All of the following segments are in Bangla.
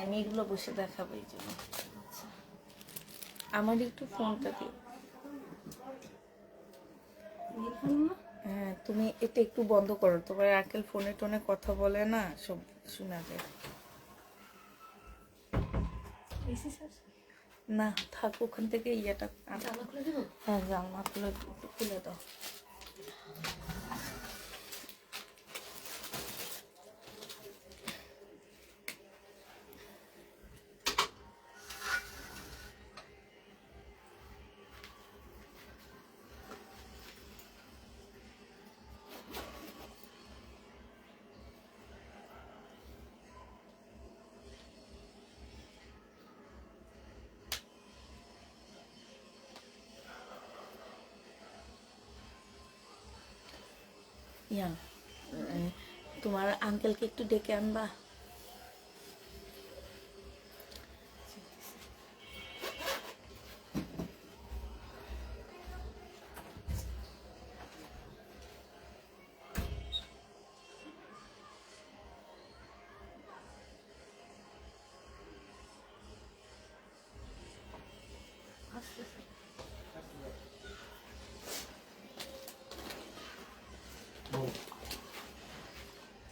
আমি এগুলো বসে দেখাবো এই জন্য। আমার একটু ফোনটা দিও। হ্যাঁ, তুমি এটা একটু বন্ধ করো, তোমার আঙ্কেল ফোনে টোনে কথা বলে না, সব শোনা যায়। না থাক, ওখান থেকে ইয়েটা হ্যাঁ জানলা খুলে খুলে দাও। ইয়া তোমার আঙ্কেলকে একটু ডেকে আনবা।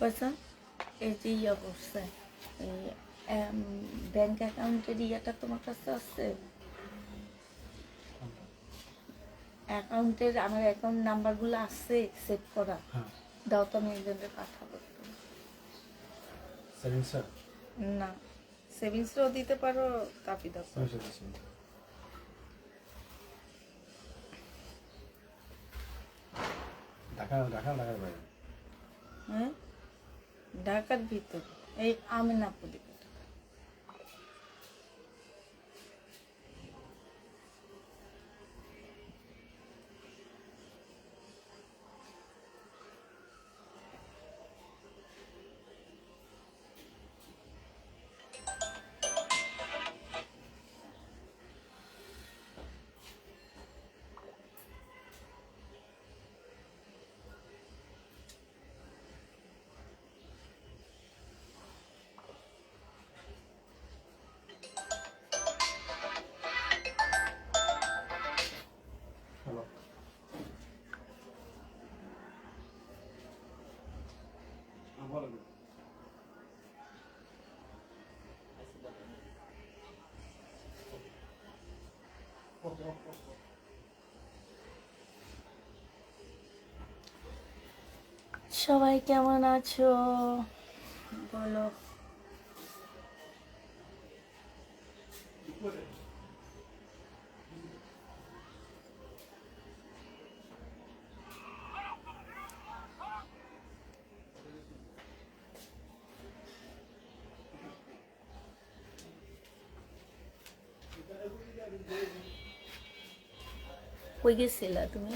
পয়সা এই যে ইয়া করছে, এই ব্যাংক অ্যাকাউন্টের ইয়েটা তোমার কাছে আছে? অ্যাকাউন্টের আমার অ্যাকাউন্ট নাম্বারগুলো আছে সেভ করা, দাও তো আমি একজনের পাঠাবো। না সেভিংসও দিতে পারো, কাপি দাও। হ্যাঁ ঢাকার ভিতর এই আমিনাপুর দিকে। সবাই কেমন আছো বলো? কই গেছিলা তুমি?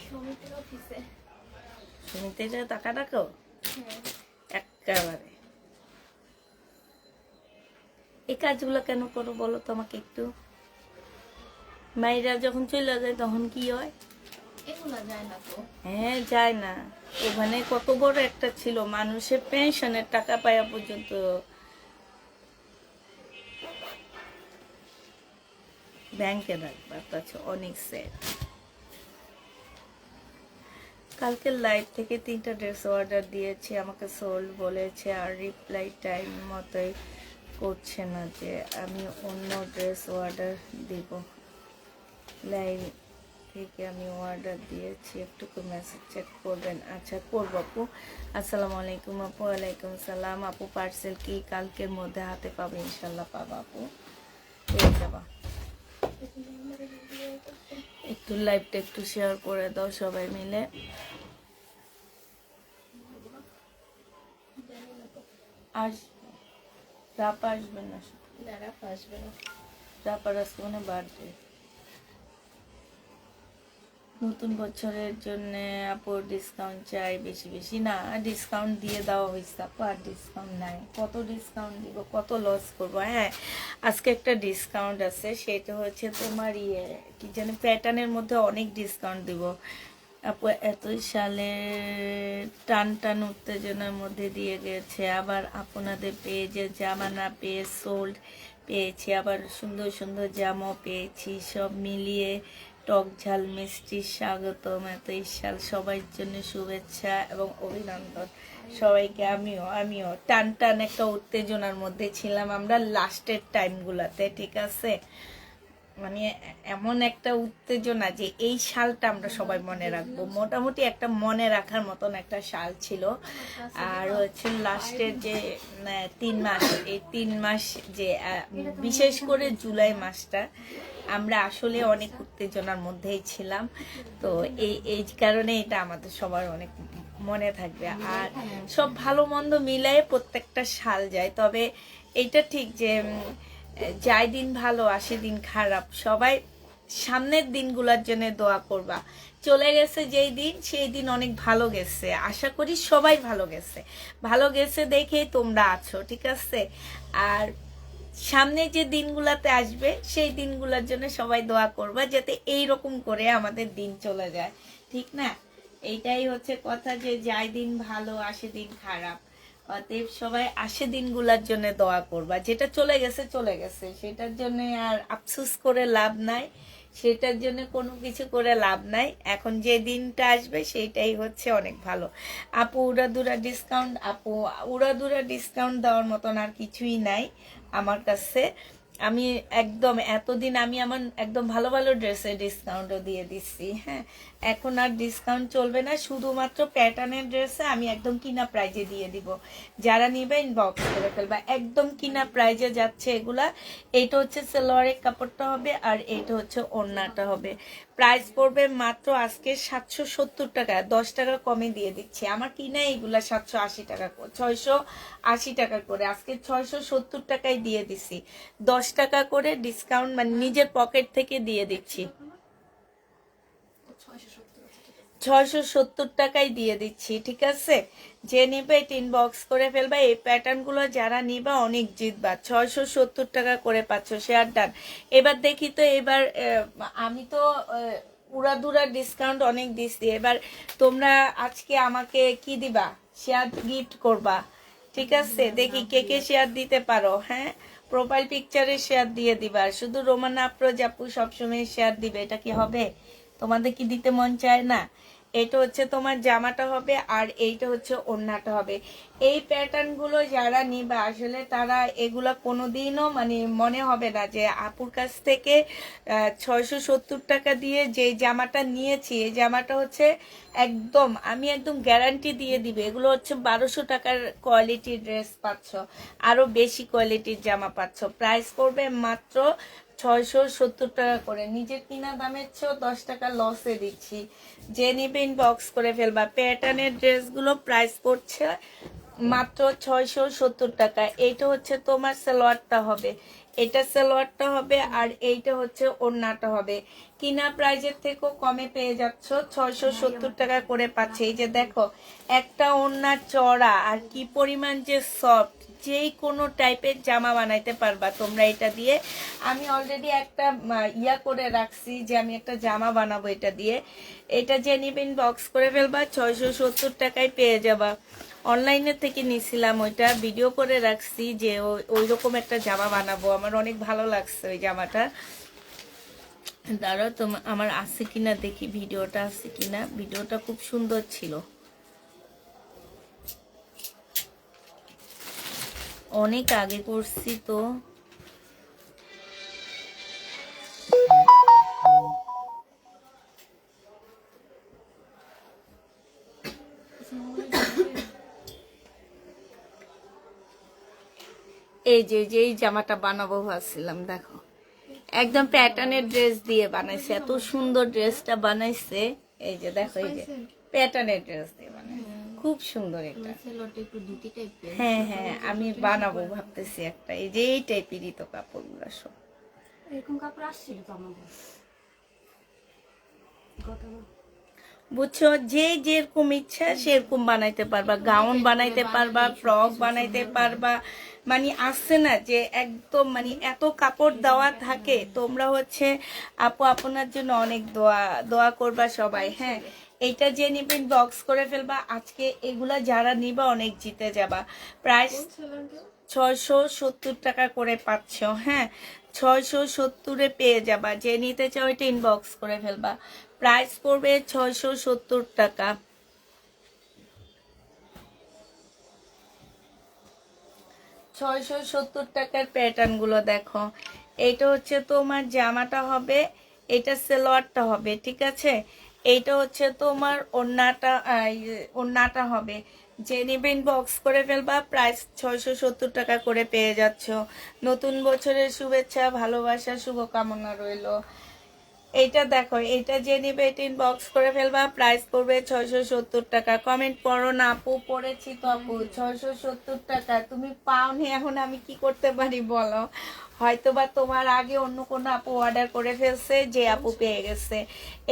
সমিতির অফিসে। সমিতিতে টাকা ডাকো? একেবারে এই কাজগুলো কেন করো বলো তো আমাকে একটু। মায়েরা যখন চলে যায় তখন কি হয়? এগুলা যায় না তো। হ্যাঁ যায় না, ওখানে কত বড় একটা ছিল, মানুষের পেনশনের টাকা পাওয়া পর্যন্ত ব্যাংকে রাখবার কাছে অনেক সেট। কালকে লাইভ থেকে 3টা ড্রেস অর্ডার দিয়েছি, আমাকে সোল্ড বলেছে, আর রিপ্লাই টাইম মতোই করছে না যে আমি অন্য ড্রেস অর্ডার দিব। লাইভ থেকে আমি অর্ডার দিয়েছি, একটুকু মেসেজ চেক করবেন। আচ্ছা করবো আপু। আসসালামু আলাইকুম আপু। ওয়ালাইকুম সালাম আপু। পার্সেল কি কালকের মধ্যে হাতে পাবে? ইনশাল্লাহ পাবা আপু, পেয়ে যাবা। একটু লাইভটা একটু শেয়ার করে দাও সবাই মিলে। রাপা আসবে না? রাপা আসবে না। রাপার আজকে মানে বার্থডে, নতুন বছরের জন্য আপু ডিসকাউন্ট চাই বেশি বেশি। না ডিসকাউন্ট দিয়ে দেওয়া হয়েছে আপু, আর ডিসকাউন্ট নাই। কত ডিসকাউন্ট দিব, কত লস করবো? হ্যাঁ আজকে একটা ডিসকাউন্ট আছে, সেটা হচ্ছে তোমার ইয়ে কি জানি প্যাটার্নের মধ্যে অনেক ডিসকাউন্ট দিব। আপু এতই সালে টান টান উত্তেজনার মধ্যে দিয়ে গেছে, আবার আপনাদের পেজে জামা না পেয়ে সোল্ড পেয়েছি, আবার সুন্দর সুন্দর জামাও পেয়েছি, সব মিলিয়ে টক ঝাল মিষ্টি স্বাগতম। এতই সাল সবার জন্য শুভেচ্ছা এবং অভিনন্দন সবাইকে। আমিও টান টান একটা উত্তেজনার মধ্যে ছিলাম আমরা লাস্টের টাইমগুলোতে, ঠিক আছে? মানে এমন একটা উত্তেজনা যে এই সালটা আমরা সবাই মনে রাখবো, মোটামুটি একটা মনে রাখার মতন একটা সাল ছিল। আর হচ্ছে লাস্টের যে 3 মাস, এই 3 মাস যে বিশেষ করে জুলাই মাসটা আমরা আসলে অনেক উত্তেজনার মধ্যেই ছিলাম। তো এই কারণে এটা আমাদের সবার অনেক মনে থাকবে। আর সব ভালো মন্দ মিলাই প্রত্যেকটা সাল যায়, তবে এটা ঠিক যে যাই দিন ভালো আসে দিন খারাপ, সবাই সামনের দিনগুলোর জন্য দোয়া করবা। চলে গেছে যেই দিন, সেই দিন অনেক ভালো গেছে, আশা করি সবাই ভালো গেছে দেখেই তোমরা আছো, ঠিক আছে? আর সামনে যে দিনগুলাতে আসবে সেই দিনগুলোর জন্য সবাই দোয়া করবা, যাতে এইরকম করে আমাদের দিন চলে যায়, ঠিক না? এইটাই হচ্ছে কথা, যে যাই দিন ভালো আসে দিন খারাপ, অতএব সবাই আসে দিনগুলোর জন্য দোয়া করবা। যেটা চলে গেছে সেটার জন্য আর আফসোস করে লাভ নাই, সেটার জন্য কোনো কিছু করে লাভ নাই। এখন যে দিনটা আসবে সেইটাই হচ্ছে অনেক ভালো। আপু উড়াদুরা ডিসকাউন্ট দেওয়ার মতন আর কিছুই নাই আমার কাছে। আমি একদম এতদিন আমি আমার একদম ভালো ভালো ড্রেসের ডিসকাউন্টও দিয়ে দিচ্ছি। হ্যাঁ, এখন আর ডিসকাউন্ট চলবে না, শুধুমাত্র প্যাটার্নের ড্রেসে আমি একদম কিনা প্রাইজে দিয়ে দিব। যারা নিবে ইনবক্স করে ফেলবা, একদম কিনা প্রাইজে যাচ্ছে এগুলা। এইটা হচ্ছে সালোয়ারের কাপড়টা হবে, আর এইটা হচ্ছে ওড়নাটা হবে। প্রাইস পড়বে মাত্র আজকে 770 টাকা, 10 টাকা কমে দিয়ে দিচ্ছি। আমার কিনা এইগুলা 780 টাকা, 680 টাকা করে, আজকে 670 টাকায় দিয়ে দিছি। 10 টাকা করে ডিসকাউন্ট, মানে নিজের পকেট থেকে দিয়ে দিচ্ছি। 670 টাকায় দিয়ে দিচ্ছি, ঠিক আছে? যে নিবে ইনবক্স করে ফেলবা। এই প্যাটার্নগুলো যারা নিবা অনেক জিতবা। 670 টাকা করে পাচ্ছ, শেয়ার ডান। এবার দেখি তো, এবার আমি তো উড়াদুরা ডিসকাউন্ট অনেক দিচ্ছি, এবার তোমরা আজকে আমাকে কি দিবা? শেয়ার গিফট করবা, ঠিক আছে? দেখি কে কে শেয়ার দিতে পারো। হ্যাঁ, প্রোফাইল পিকচারে শেয়ার দিয়ে দিবা। শুধু রোমানা আফরোজ আপু সবসময় শেয়ার দিবে, এটা কি হবে? তোমাদের কি দিতে মন চায় না? এটা হচ্ছে তোমার জামাটা হবে, আর এইটা হচ্ছে ওড়নাটা হবে। এই প্যাটার্নগুলো যারা নিবা আসলে তারা এগুলা কোনোদিনও মানে মনে হবে না যে আপুর কাছ থেকে 670 টাকা দিয়ে যে জামাটা নিয়েছি, এই জামাটা হচ্ছে আমি একদম গ্যারান্টি দিয়ে দিবে এগুলো হচ্ছে 1200 টাকার কোয়ালিটির ড্রেস পাচ্ছ, আরো বেশি কোয়ালিটির জামা পাচ্ছ। প্রাইস পড়বে মাত্র 670 টাকা করে। নিজের কিনা দামের চেয়েও 10 টাকা লসে দিচ্ছি। যে নিবে ইনবক্স করে ফেলবা। প্যাটার্নের ড্রেসগুলো প্রাইস পড়ছে মাত্র 670 টাকা। এইটা হচ্ছে তোমার সালোয়ারটা হবে, এটা সালোয়ারটা হবে, আর এইটা হচ্ছে ওড়নাটা হবে। কিনা প্রাইজের থেকেও কমে পেয়ে যাচ্ছ, 670 টাকা করে পাচ্ছে। এই যে দেখো, একটা ওড়না চড়া আর কি পরিমাণ যে সফট, যেই কোনো টাইপের জামা বানাইতে পারবা তোমরা এটা দিয়ে। আমি অলরেডি একটা ইয়া করে রাখছি যে আমি একটা জামা বানাবো এটা দিয়ে। এটা যে নিবে ইনবক্স করে ফেলবা, 670 টাকায় পেয়ে যাবা। অনলাইনের থেকে নিছিলাম, ওইটা ভিডিও করে রাখছি যে ওই রকম একটা জামা বানাবো। আমার অনেক ভালো লাগছে ওই জামাটা। দাঁড়াও, আমার আছে কিনা দেখি, ভিডিওটা আছে কিনা। ভিডিওটা খুব সুন্দর ছিল, অনেক আগে করছি তো। এই যে এই জামাটা বানাবো ভাবছিলাম, দেখো একদম প্যাটার্নের ড্রেস দিয়ে বানাইছে, এত সুন্দর ড্রেসটা বানাইছে। এই যে দেখো, এই যে প্যাটার্নের ড্রেস দিয়ে বানাইছে, খুব সুন্দর এটা। হ্যাঁ হ্যাঁ, আমি বানাবো ভাবতেছি একটা, এই যে এই টাইপেরই তো কাপড়গুলো সব এরকম কাপড় আসছিল তো আমাদের। বুঝছো, যে যেরকম ইচ্ছা সেরকম বানাইতে পারবা, গাউন বানাইতে পারবা, ফ্রক বানাইতে পারবা। মানে আসছে না যে একদম মানে এত কাপড় দেওয়া থাকে। তোমরা হচ্ছে আপু আপনার জন্য অনেক দোয়া করবা সবাই। হ্যাঁ, এইটা যে নিবেন বক্স করে ফেলবা। আজকে এগুলা যারা নিবা অনেক জিতে যাবা। প্রাইস 670 টাকা করে পাচ্ছ। হ্যাঁ, 670-এ পেয়ে যাবা। যে নিতে চাও এটা ইনবক্স করে ফেলবা। প্রাইস পড়বে 670 টাকা। 670 টাকার প্যাটার্ন গুলো দেখো। এইটা হচ্ছে তোমার জামাটা হবে, এটা সালোয়ারটা হবে, ঠিক আছে। এইটা হচ্ছে তোমার ওড়নাটা হবে। যে নিবেন বক্স করে ফেলবা। প্রাইস 670 টাকা করে পেয়ে যাচ্ছ। নতুন বছরের শুভেচ্ছা, ভালোবাসা, শুভকামনা রইলো। এইটা দেখো, এটা যে নিবে এটা ইনবক্স করে ফেলবা। প্রাইস পড়বে 670 টাকা। কমেন্ট পড়ো না আপু, পড়েছি তো আপু। 670 টাকা তুমি পাওনি, এখন আমি কি করতে পারি বলো। হয়তোবা তোমার আগে অন্য কোনো আপু অর্ডার করে ফেলছে, যে আপু পেয়ে গেছে।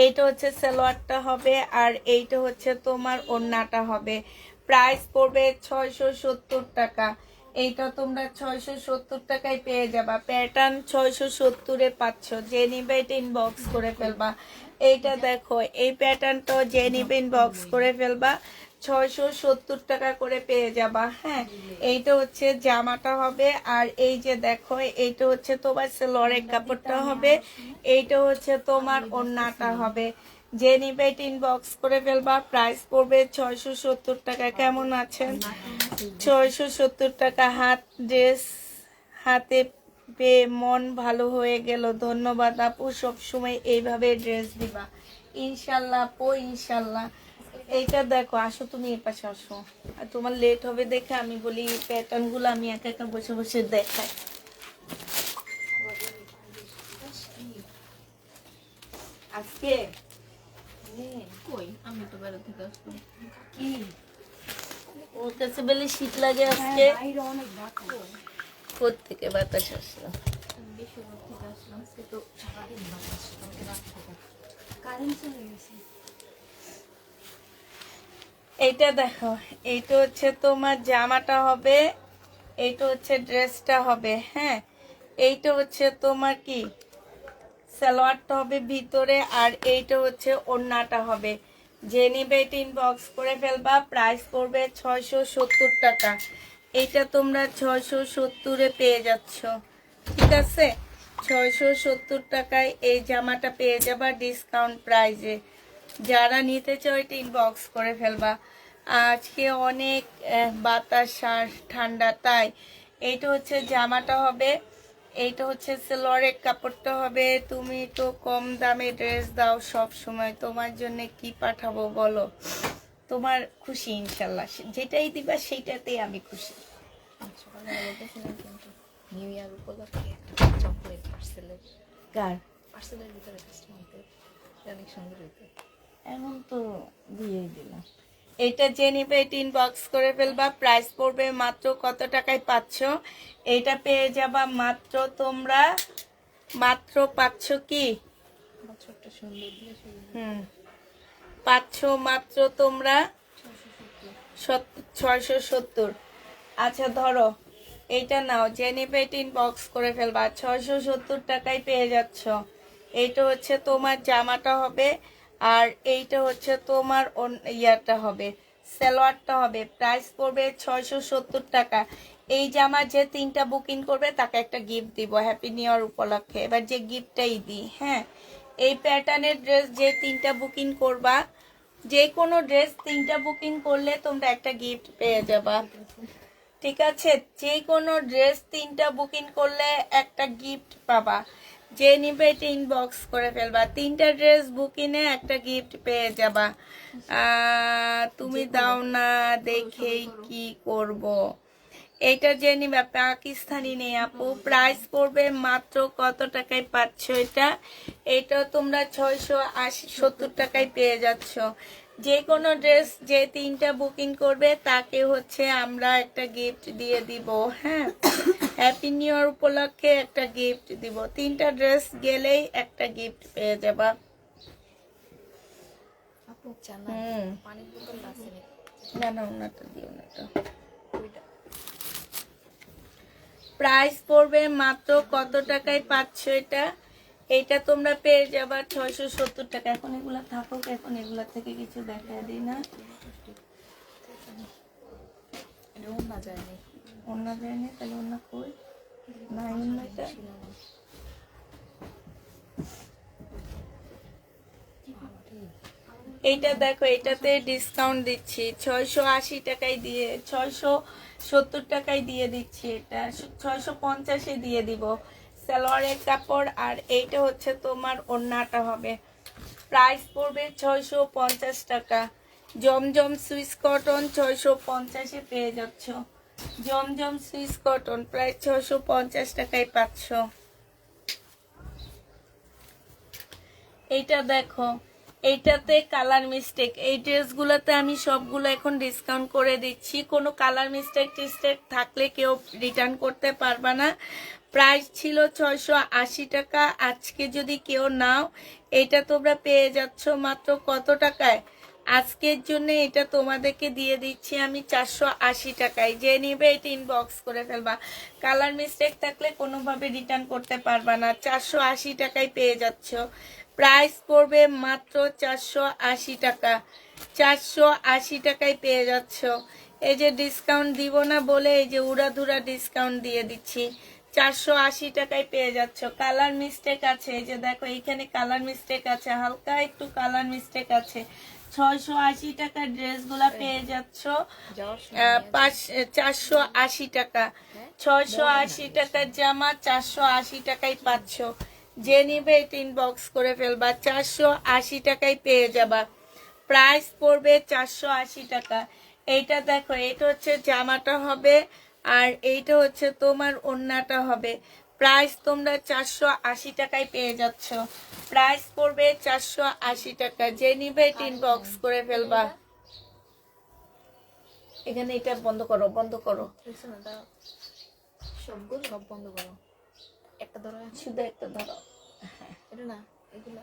এইটা হচ্ছে সালোয়ারটা হবে, আর এইটা হচ্ছে তোমার ওড়নাটা হবে। প্রাইস পড়বে 670 টাকা। এইটা তোমরা 670 টাকায় পেয়ে যাবা। প্যাটার্ন 670-এ পাচ্ছ। যে নিবে এটা ইনবক্স করে ফেলবা। এইটা দেখো, এই প্যাটার্নটা যে নিবে ইনবক্স করে ফেলবা। 670 টাকা করে পেয়ে যাবা। হ্যাঁ, এইটা হচ্ছে জামাটা হবে, আর এই যে দেখো এইটা হচ্ছে তোমার সালোয়ারের কাপড়টা হবে, এইটা হচ্ছে তোমার ওড়নাটা হবে। যে নিবে এটা ইনবক্স করে ফেলবা। প্রাইস পড়বে 670 টাকা। কেমন আছেন? 670 টাকা। ড্রেস হাতে পেয়ে মন ভালো হয়ে গেল। ধন্যবাদ আপু, সবসময় এইভাবে ড্রেস দিবা ইনশাল্লাহ আপু, ইনশাল্লাহ। এইটা দেখো, আসো তুমি এ পাশে আসো। আর তোমার লেট হবে দেখে আমি বলি প্যাটার্ন গুলো আমি একা একা বসে বসে দেখাই। আজকে কই আমি তো বেরো থেকে আসলাম। কি ওর কাছে বলে শীত লাগে আজকে? বাইরে অনেক বাতাস। কোত্থেকে বাতাস আসলো? আমি বিশ্বনাথ থেকে আসলাম। সে তো সারাদিন বাতাস, কালকে রাত থেকে কারেন্ট চলে গেছে। এইটা দেখো, এইটা হচ্ছে তোমার জামাটা হবে, এইটা হচ্ছে ড্রেসটা হবে। হ্যাঁ, এইটা হচ্ছে তোমার কি সালোয়ারটা হবে ভিতরে, আর এইটা হচ্ছে ওড়নাটা হবে। যে নিবে এটা ইনবক্স করে ফেলবা। প্রাইস পড়বে 670 টাকা। এইটা তোমরা 670-এ পেয়ে যাচ্ছ, ঠিক আছে। 670 টাকায় এই জামাটা পেয়ে যাবা ডিসকাউন্ট প্রাইজে। যারা নিতে চাও এটা ইনবক্স করে ফেলবা। আজকে অনেক বাতাস আর ঠান্ডা, তাই এইটা হচ্ছে জামাটা হবে, এইটা হচ্ছে সালোয়ারের কাপড়টা হবে। তুমি তো কম দামে ড্রেস দাও সব সময়, তোমার জন্য কি পাঠাবো বলো? তোমার খুশি ইনশাল্লাহ, যেটাই দিবা সেইটাতেই আমি খুশি। সকালে বলতেছিলাম কিন্তু নিউ ইয়ার উপলক্ষে চকলেট কার পার্সেলের ভিতরে কাস্টমারদের অনেক সুন্দর হইতো। এখন তো দিয়েই দিলাম। এটা যে নিবে এটা ইনবক্স করে ফেলবা। প্রাইস পড়বে মাত্র কত টাকায় পাচ্ছ? এইটা পেয়ে যাবা মাত্র তোমরা, মাত্র পাচ্ছ কি ছোট্ট সুন্দর দিয়ে শুরু পাচ্ছ মাত্র তোমরা 670। আচ্ছা ধরো এইটা নাও, যে নিবে এটা ইনবক্স করে ফেলবা। 670 টাকায় পেয়ে যাচ্ছ। এইটা হচ্ছে তোমার জামাটা হবে, আর এইটা হচ্ছে তোমার ইয়াটা হবে, সালোয়ারটা হবে। প্রাইস পড়বে 670 টাকা। এই জামা যে 3টা বুকিং করবে তাকে একটা গিফট দিব হ্যাপি নিউ ইয়ার উপলক্ষে। এবার যে গিফটটাই দিই। হ্যাঁ, এই প্যাটার্নের ড্রেস যে 3টা বুকিং করবা, যে কোনো ড্রেস 3টা বুকিং করলে তোমরা একটা গিফট পেয়ে যাবা, ঠিক আছে। যে কোনো ড্রেস 3টা বুকিং করলে একটা গিফট পাবা। যে নিবে এটা ইনবক্স করে ফেলবা। 3টা ড্রেস বুকিংয়ে একটা গিফট পেয়ে যাবা। তুমি দাও না, দেখেই কি করব। এইটা যে নিবে পাকিস্তানি নেই আপু। প্রাইস পড়বে মাত্র কত টাকায় পাচ্ছ এটা? এটা তোমরা 670 টাকায় পেয়ে যাচ্ছ। যে কোনো ড্রেস যে 3টা বুকিং করবে তাকে হচ্ছে আমরা একটা গিফট দিয়ে দিব। হ্যাঁ, হ্যাপি নিউ ইয়ার উপলক্ষে একটা গিফট দিব। 3টা ড্রেস গেলেই একটা গিফট পেয়ে যাবা। আপু জানা পানির বোতল আছে না না, ওনাটা দিও না তো। প্রাইস পড়বে মাত্র কত টাকায় পাচ্ছ এটা? এইটা তোমরা পেয়ে যাবা 670 টাকা। এখন এগুলা থাকুক, এখন এগুলা থেকে কিছু দেখা দিই না। এটা অন্য যায়নি। অন্য যায়নি, তাহলে অন্য কই নাই অন্যটা। এইটা দেখো, এটাতে ডিসকাউন্ট দিচ্ছি 680 টাকায় দিয়ে, 670 টাকায় দিয়ে দিচ্ছি। এটা 650-এ দিয়ে দিব। সালোয়ারের কাপড়, আর এইটা হচ্ছে তোমার ওড়নাটা হবে। প্রাইস পড়বে 650 টাকা। জমজম সুইস কটন 650-এ পেয়ে যাচ্ছ। জমজম সুইস কটন প্রায় 650 টাকায় পাচ্ছ। এইটা দেখো, এইটাতে কালার মিস্টেক। এই ড্রেসগুলোতে আমি সবগুলো এখন ডিসকাউন্ট করে দিচ্ছি। কোনো কালার মিস্টেক টিস্টেক থাকলে কেউ রিটার্ন করতে পারবা না। প্রাইস ছিল 680 টাকা। আজকে যদি কেউ নাও, এটা তোমরা পেয়ে যাচ্ছ মাত্র কত টাকায়? আজকের জন্য এটা তোমাদেরকে দিয়ে দিচ্ছি আমি 480 টাকায়। যে নিবে এটা ইনবক্স করে ফেলবা। কালার মিস্টেক থাকলে কোনোভাবে রিটার্ন করতে পারবা না। 480 টাকায় পেয়ে যাচ্ছ। প্রাইস পড়বে মাত্র 480 টাকা। 480 টাকায় পেয়ে যাচ্ছ। এই যে ডিসকাউন্ট দিব না বলে এই যে উড়াধুরা ডিসকাউন্ট দিয়ে দিচ্ছি। 480 টাকায় পেয়ে যাচ্ছ। কালার মিস্টেক আছে, এই যে দেখো এইখানে কালার মিস্টেক আছে, হালকা একটু কালার মিস্টেক আছে। 680 টাকার ড্রেসগুলা পেয়ে যাচ্ছ 480 টাকা। 680 টাকার জামা 480 টাকায় পাচ্ছ। যে নিবে এটা ইনবক্স করে ফেলবা। 480 টাকায় পেয়ে যাবা। প্রাইস পড়বে 480 টাকা। এইটা দেখো, এটা হচ্ছে জামাটা হবে, আর এইটা হচ্ছে তোমার ওড়নাটা হবে। প্রাইস তোমরা 480 টাকায় পেয়ে যাচ্ছ। প্রাইস পড়বে 480 টাকা। যে নিবে এটা ইনবক্স করে ফেলবা। এখানে এটা বন্ধ করো, বন্ধ করো, সবগুলো সব বন্ধ করো। একটা ধরো, শুধু একটা ধরো। এটা না, এগুলা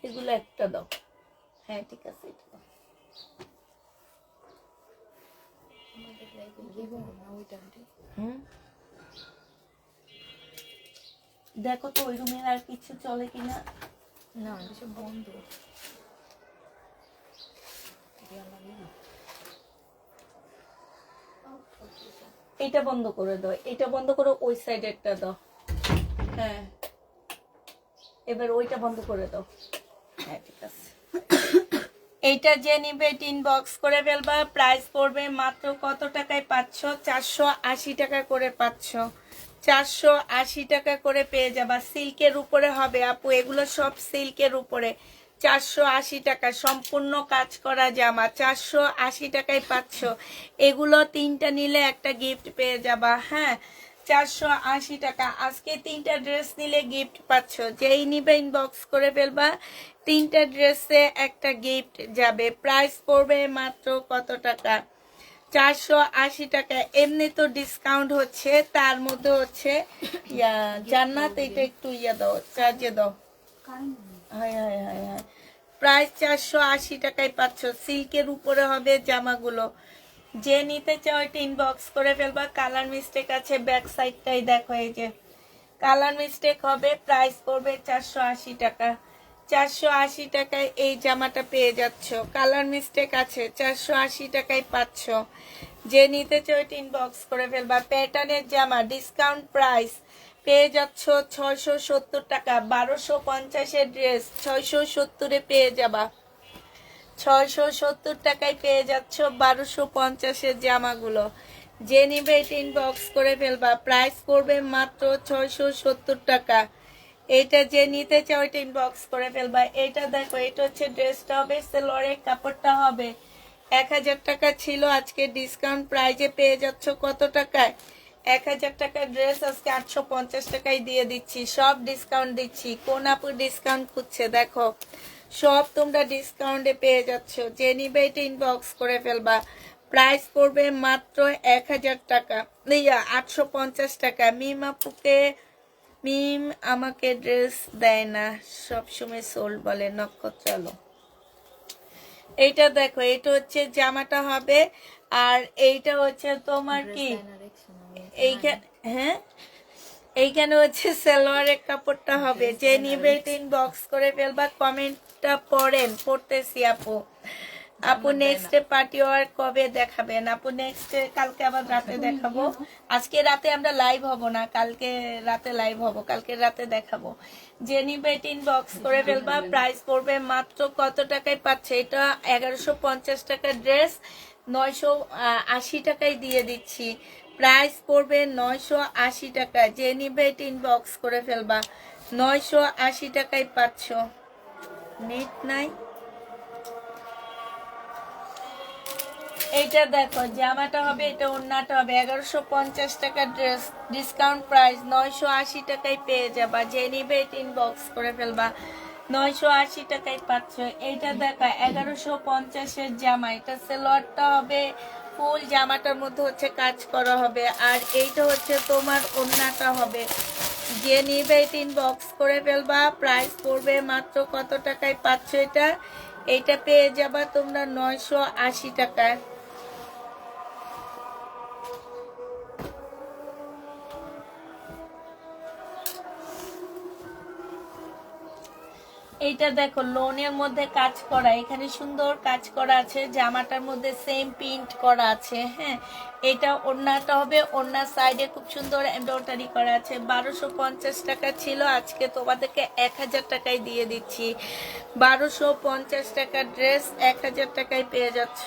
এগুলো একটা দাও। হ্যাঁ ঠিক আছে, এটা দাও। দেখো তো ওই রুমের আর কিছু চলে কিনা। না, এসব বন্ধ। এটা বন্ধ করে দাও, এটা বন্ধ করো, ওই সাইডেরটা দাও। হ্যাঁ, এবার ওইটা বন্ধ করে দাও। হ্যাঁ ঠিক আছে। এইটা যে নিবে ইনবক্স করে ফেলবা। প্রাইস পড়বে মাত্র কত টাকায় পাচ্ছ? 480 টাকা করে পাচ্ছ। 480 টাকা করে পেয়ে যাবা। সিল্কের উপরে হবে আপু, এগুলো সব সিল্কের উপরে। 480 টাকা সম্পূর্ণ কাজ করা জামা 480 টাকায় পাচ্ছ। এগুলো 3টা নিলে একটা গিফট পেয়ে যাবা। হ্যাঁ, 480 টাকা। আজকে 3টা ড্রেস নিলে গিফট পাচ্ছ। যেই নিবে ইনবক্স করে ফেলবা। 3টা ড্রেসে একটা গিফট যাবে। প্রাইস পড়বে মাত্র কত টাকা? 480 টাকা। এমনি তো ডিসকাউন্ট হচ্ছে, তার মধ্যে হচ্ছে জান্নাত এটা একটু দাও, চার্জে দাও। হায় হায় হায় হায়। প্রাইস 480 টাকায় পাচ্ছ। সিল্কের উপরে হবে জামাগুলো। যে নিতে চাও এটা ইনবক্স করে ফেলবা। কালার মিস্টেক আছে, ব্যাক সাইডটাই দেখো, এই যে কালার মিস্টেক হবে। প্রাইস পড়বে 480 টাকা। 480 টাকায় এই জামাটা পেয়ে যাচ্ছ। কালার মিস্টেক আছে, 480 টাকায় পাচ্ছ। যে নিতে চাও এটা ইনবক্স করে ফেলবা। প্যাটার্নের জামা ডিসকাউন্ট প্রাইস পেয়ে যাচ্ছ 670 টাকা। 1250-এর ড্রেস 670-এ পেয়ে যাবা। 670 টাকায় পেয়ে যাচ্ছ 1250-এর জামাগুলো। যে নিবে এটা ইনবক্স করে ফেলবা। প্রাইস পড়বে মাত্র 670 টাকা। এটা যে নিতে চাও এটা ইনবক্স করে ফেলবা। এটা দেখো, এটা হচ্ছে ড্রেসটা হবে, সেলোয়ারের কাপড়টা হবে। 1000 টাকা ছিল, আজকে ডিসকাউন্ট প্রাইজে পেয়ে যাচ্ছ কত টাকায়? 1000 টাকার ড্রেস আজকে 850 টাকায় দিয়ে দিচ্ছি। সব ডিসকাউন্ট দিচ্ছি। কোন আপু ডিসকাউন্ট খুঁজছে দেখো, সব তোমরা ডিসকাউন্টে পেয়ে যাচ্ছ। যে নিবে এটা ইনবক্স করে ফেলবা। প্রাইস পড়বে মাত্র 1000 টাকা, 850 টাকা। মিম আপুকে, মিম আমাকে ড্রেস দেয় না, সবসময় সোল বলে, নক্ষত্র আলো। এইটা দেখো, এটা হচ্ছে জামাটা হবে, আর এইটা হচ্ছে তোমার কি এইখানে, হ্যাঁ এইখানে হচ্ছে সালোয়ারের কাপড়টা হবে, যে নিবে ইনবক্স করে ফেলবা। কমেন্টটা পড়েন, পড়তেছি আপু। আপু নেক্সট পার্টি ওয়ার কবে দেখাবেন? আপু নেক্সট কালকে আবার রাতে দেখাবো। আজকে রাতে আমরা লাইভ হব না, কালকে রাতে লাইভ হব, কালকে রাতে দেখাবো। যে নিবে ইনবক্স করে ফেলবা। প্রাইস পড়বে মাত্র কত টাকায় পাচ্ছে এটা? 1150 টাকার ড্রেস 980 টাকায় দিয়ে দিচ্ছি। প্রাইস পড়বে 980 টাকা। যে নিবে ইনবক্স করে ফেলবা। 980 টাকায় পাচ্ছ। নেট নাই। এইটা দেখো, জামাটা হবে, এটা ওড়নাটা হবে। 1150 টাকার ড্রেস, ডিসকাউন্ট প্রাইস 980 টাকায় পেয়ে যাবা। যে নিবে ইনবক্স করে ফেলবা। 980 টাকায় পাচ্ছ। এইটা দেখো 1150-এর জামা, এটা সালোয়ারটা হবে ফুল, জামাটার মধ্যে হচ্ছে কাজ করা হবে, আর এইটা হচ্ছে তোমার ওড়নাটা হবে। যে নিবে ইনবক্স করে ফেলবা। প্রাইস পড়বে মাত্র কত টাকায় পাচ্ছ এটা? এইটা পেয়ে যাবা তোমরা 980 টাকায়। এইটা দেখো লোনের মধ্যে কাজ করা, এখানে সুন্দর কাজ করা আছে, জামাটার মধ্যে সেম প্রিন্ট করা আছে। হ্যাঁ, এটা ওড়নাটা হবে, ওড়নার সাইডে খুব সুন্দর এমব্রয়ডারি করা আছে। 1250 টাকা ছিল, আজকে তোমাদেরকে 1000 টাকায় দিয়ে দিচ্ছি। 1250 টাকার ড্রেস 1000 টাকায় পেয়ে যাচ্ছ।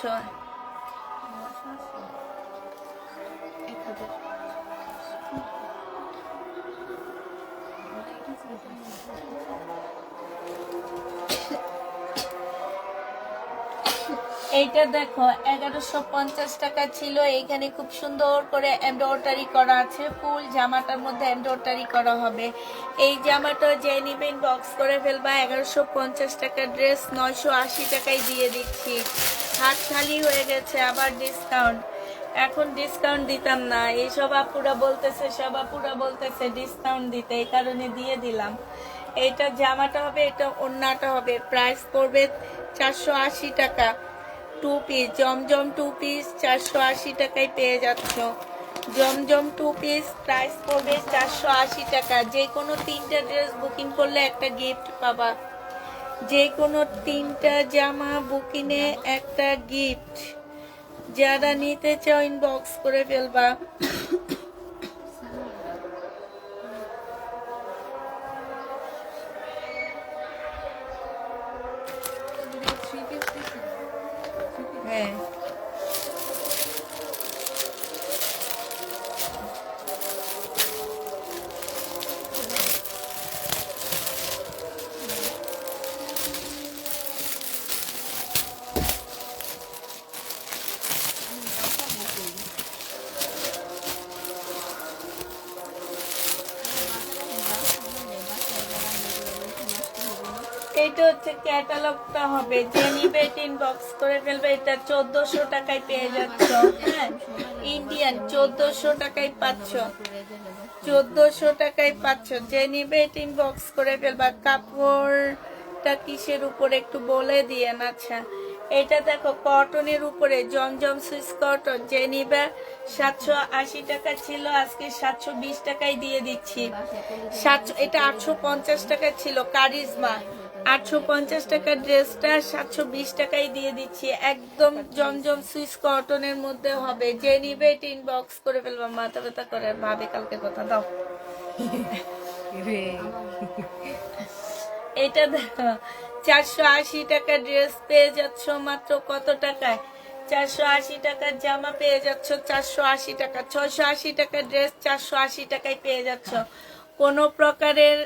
এইটা দেখো 1150 টাকা ছিল, এইখানে খুব সুন্দর করে এমব্রয়ডারি করা আছে, ফুল জামাটার মধ্যে এমব্রয়ডারি করা হবে। এই জামাটা যে নিবেন বক্স করে ফেলবা। 1150 টাকার ড্রেস 980 টাকায় দিয়ে দিচ্ছি। হাত খালি হয়ে গেছে, আবার ডিসকাউন্ট। এখন ডিসকাউন্ট দিতাম না, এইসব আপুরা বলতেছে, সব আপুরা বলতেছে ডিসকাউন্ট দিতে, এই কারণে দিয়ে দিলাম। এটা জামাটা হবে, এটা ওড়নাটা হবে। প্রাইস পড়বে 480 টাকা। 2 পিস জমজম 2 পিস 480 টাকায় পেয়ে যাচ্ছ। জমজম 2 পিস প্রাইস পড়বে 480 টাকা। যে কোনো 3টা ড্রেস বুকিং করলে একটা গিফট পাবা। যে কোনো 3টা জামা বুকিংয়ে একটা গিফট। যারা নিতে চাও ইনবক্স করে ফেলবা। হ্যাঁ, এইটা হচ্ছে ক্যাটালগটা হবে। যে নিবে ইনবক্স করে ফেলবে। এটা 1400 টাকায় পেয়ে যাচ্ছ। হ্যাঁ, ইন্ডিয়ান 1400 টাকায় পাচ্ছ। 1400 টাকায় পাচ্ছ। যে নিবে ইনবক্স করে ফেলবা। কাপড়টা কিসের উপরে একটু বলে দিয়েন। আচ্ছা, এটা দেখো কটনের উপরে, জমজম সুইস কটন। যে নিবে 780 টাকা ছিল, আজকে 720 টাকায় দিয়ে দিচ্ছি। 700, এটা 850 টাকা ছিল কারিজমা। 850 টাকার ড্রেসটা 720 টাকায় দিয়ে দিচ্ছি। একদম জমজম সুইস কটনের মধ্যে হবে। যে নিবে ইনবক্স করে ফেলবা। মাথা ব্যথা করে ভাবে, কালকে কথা দাও। এটা দেখো 480 টাকার ড্রেস পেয়ে যাচ্ছ মাত্র কত টাকায়? 480 টাকার জামা পেয়ে যাচ্ছ 480 টাকা। 680 টাকার ড্রেস 480 টাকায় পেয়ে যাচ্ছ। কোনো প্রকারের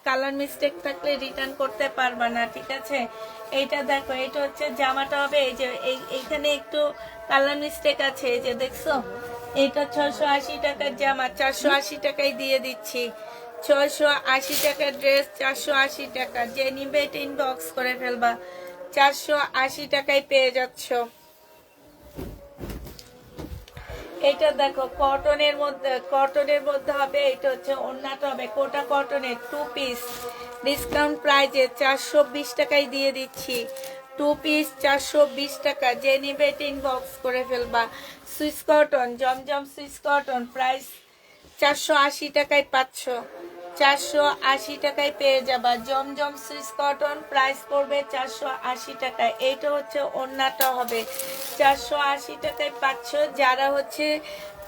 কালার মিস্টেক থাকলে রিটার্ন করতে পারবা না, ঠিক আছে? এইটা দেখো, এটা হচ্ছে জামাটা হবে। এই যে এইখানে একটু কালার মিস্টেক আছে, এই যে দেখছো। এটা 680 টাকার জামা 480 টাকায় দিয়ে দিচ্ছি। 680 টাকার ড্রেস 480 টাকা। যে নিবে ইনবক্স করে ফেলবা। 480 টাকায় পেয়ে যাচ্ছ। এটা দেখো কটনের মধ্যে হবে। এটা হচ্ছে ওড়নাটা হবে কোটা কটনের 2 পিস, ডিসকাউন্ট প্রাইজে 420 টাকায় দিয়ে দিচ্ছি। 2 পিস 420 টাকা। যে নিবে ইনবক্স করে ফেলবা। সুইস কটন, জমজম সুইস কটন, প্রাইস 480 টাকায় পাচ্ছ, 480 টাকায় পেয়ে যাবা। জমজম সুইস কটন প্রাইস পড়বে 480 টাকায়। এইটা হচ্ছে ওড়নাটা হবে 480 টাকায় পাচ্ছ। যারা হচ্ছে